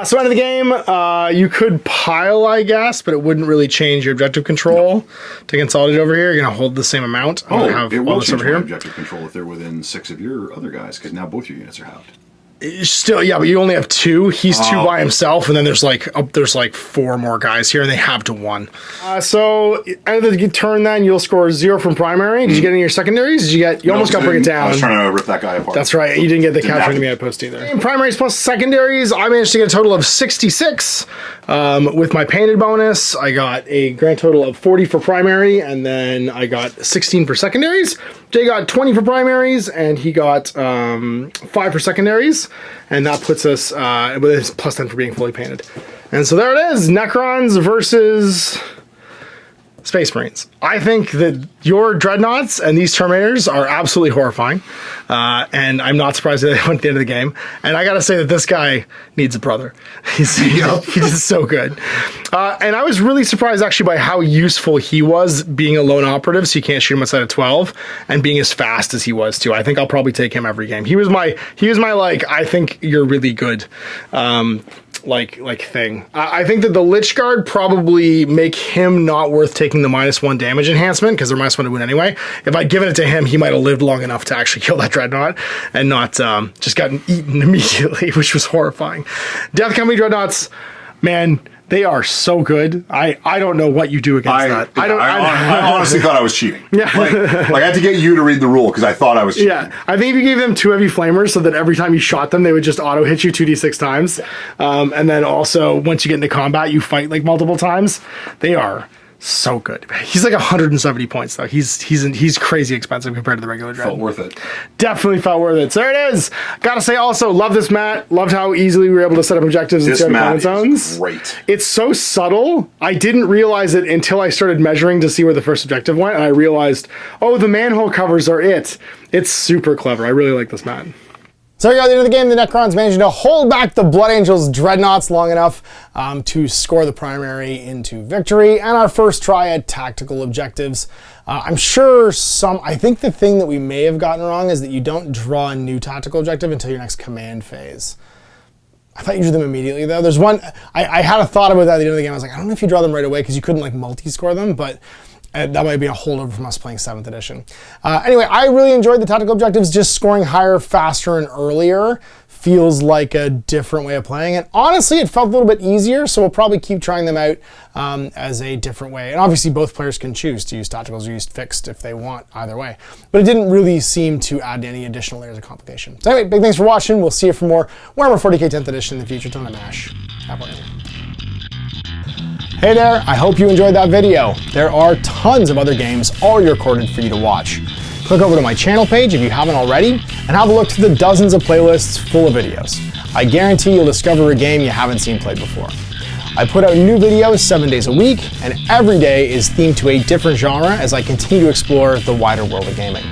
So end of the game, you could pile, I guess, but it wouldn't really change your objective control. To consolidate over here, you're gonna hold the same amount. I'm gonna have it all will this change over here. my objective control if they're within 6 of your other guys, because now both your units are halved. Still, yeah, but you only have 2. He's 2 by himself, and then there's like 4 more guys here, and they have to 1. So end of the turn, then you'll score 0 from primary. Did you get any of your secondaries? You almost got to bring it down. I was trying to rip that guy apart. That's right. You didn't get the capture enemy outpost either. In primaries plus secondaries, I managed to get a total of 66. With my painted bonus, I got a grand total of 40 for primary, and then I got 16 for secondaries. Jay got 20 for primaries, and he got 5 for secondaries. And that puts us with his +10 for being fully painted. And so there it is, Necrons versus Space Marines. I think that your Dreadnoughts and these Terminators are absolutely horrifying. And I'm not surprised that they went at the end of the game. And I gotta say that this guy needs a brother. He's so good. And I was really surprised actually by how useful he was being a lone operative, so you can't shoot him outside of 12, and being as fast as he was too. I think I'll probably take him every game. He was my like, I think you're really good. Like thing. I think that the Lich Guard probably make him not worth taking the -1 damage enhancement, because they're -1 to wound anyway. If I'd given it to him, he might have lived long enough to actually kill that Dreadnought and not just gotten eaten immediately, which was horrifying. Death Company Dreadnoughts, man, they are so good. I don't know what you do against that. I honestly thought I was cheating. Yeah. Like I had to get you to read the rule because I thought I was cheating. Yeah, I think if you gave them 2 heavy flamers so that every time you shot them, they would just auto hit you 2d6 times. And then also, once you get into combat, you fight like multiple times. They are so good. He's like 170 points though. He's crazy expensive compared to the regular Dread. Felt worth it. Definitely felt worth it. So there it is. Gotta say also, love this mat. Loved how easily we were able to set up objectives and set opponent zones. Great. It's so subtle. I didn't realize it until I started measuring to see where the first objective went, and I realized, oh, the manhole covers are it. It's super clever. I really like this mat. So here at the end of the game, the Necrons managed to hold back the Blood Angels Dreadnoughts long enough to score the primary into victory, and our first try at tactical objectives. I'm sure I think the thing that we may have gotten wrong is that you don't draw a new tactical objective until your next command phase. I thought you drew them immediately though. There's one, I had a thought about that at the end of the game. I was like, I don't know if you draw them right away because you couldn't like multi-score them, but that might be a holdover from us playing 7th edition. Anyway, I really enjoyed the tactical objectives. Just scoring higher, faster, and earlier feels like a different way of playing it. Honestly, it felt a little bit easier, so we'll probably keep trying them out as a different way. And obviously, both players can choose to use tacticals or use fixed if they want, either way. But it didn't really seem to add any additional layers of complication. So anyway, big thanks for watching. We'll see you for more Warhammer 40k 10th edition in the future. Till then, Ash. Have fun. Hey there, I hope you enjoyed that video. There are tons of other games already recorded for you to watch. Click over to my channel page if you haven't already, and have a look to the dozens of playlists full of videos. I guarantee you'll discover a game you haven't seen played before. I put out new videos 7 days a week, and every day is themed to a different genre as I continue to explore the wider world of gaming.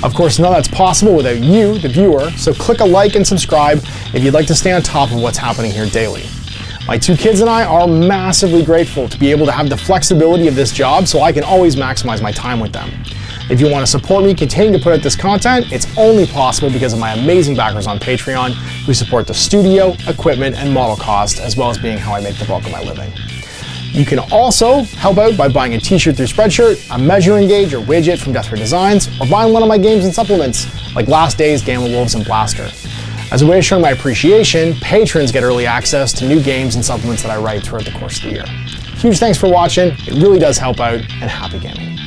Of course, none of that's possible without you, the viewer, so click a like and subscribe if you'd like to stay on top of what's happening here daily. My 2 kids and I are massively grateful to be able to have the flexibility of this job so I can always maximize my time with them. If you want to support me continuing to put out this content, it's only possible because of my amazing backers on Patreon who support the studio, equipment, and model cost, as well as being how I make the bulk of my living. You can also help out by buying a t-shirt through Spreadshirt, a measuring gauge or widget from Death Ray Designs, or buying one of my games and supplements like Last Days, Gamma Wolves, and Blaster. As a way of showing my appreciation, patrons get early access to new games and supplements that I write throughout the course of the year. Huge thanks for watching, it really does help out, and happy gaming.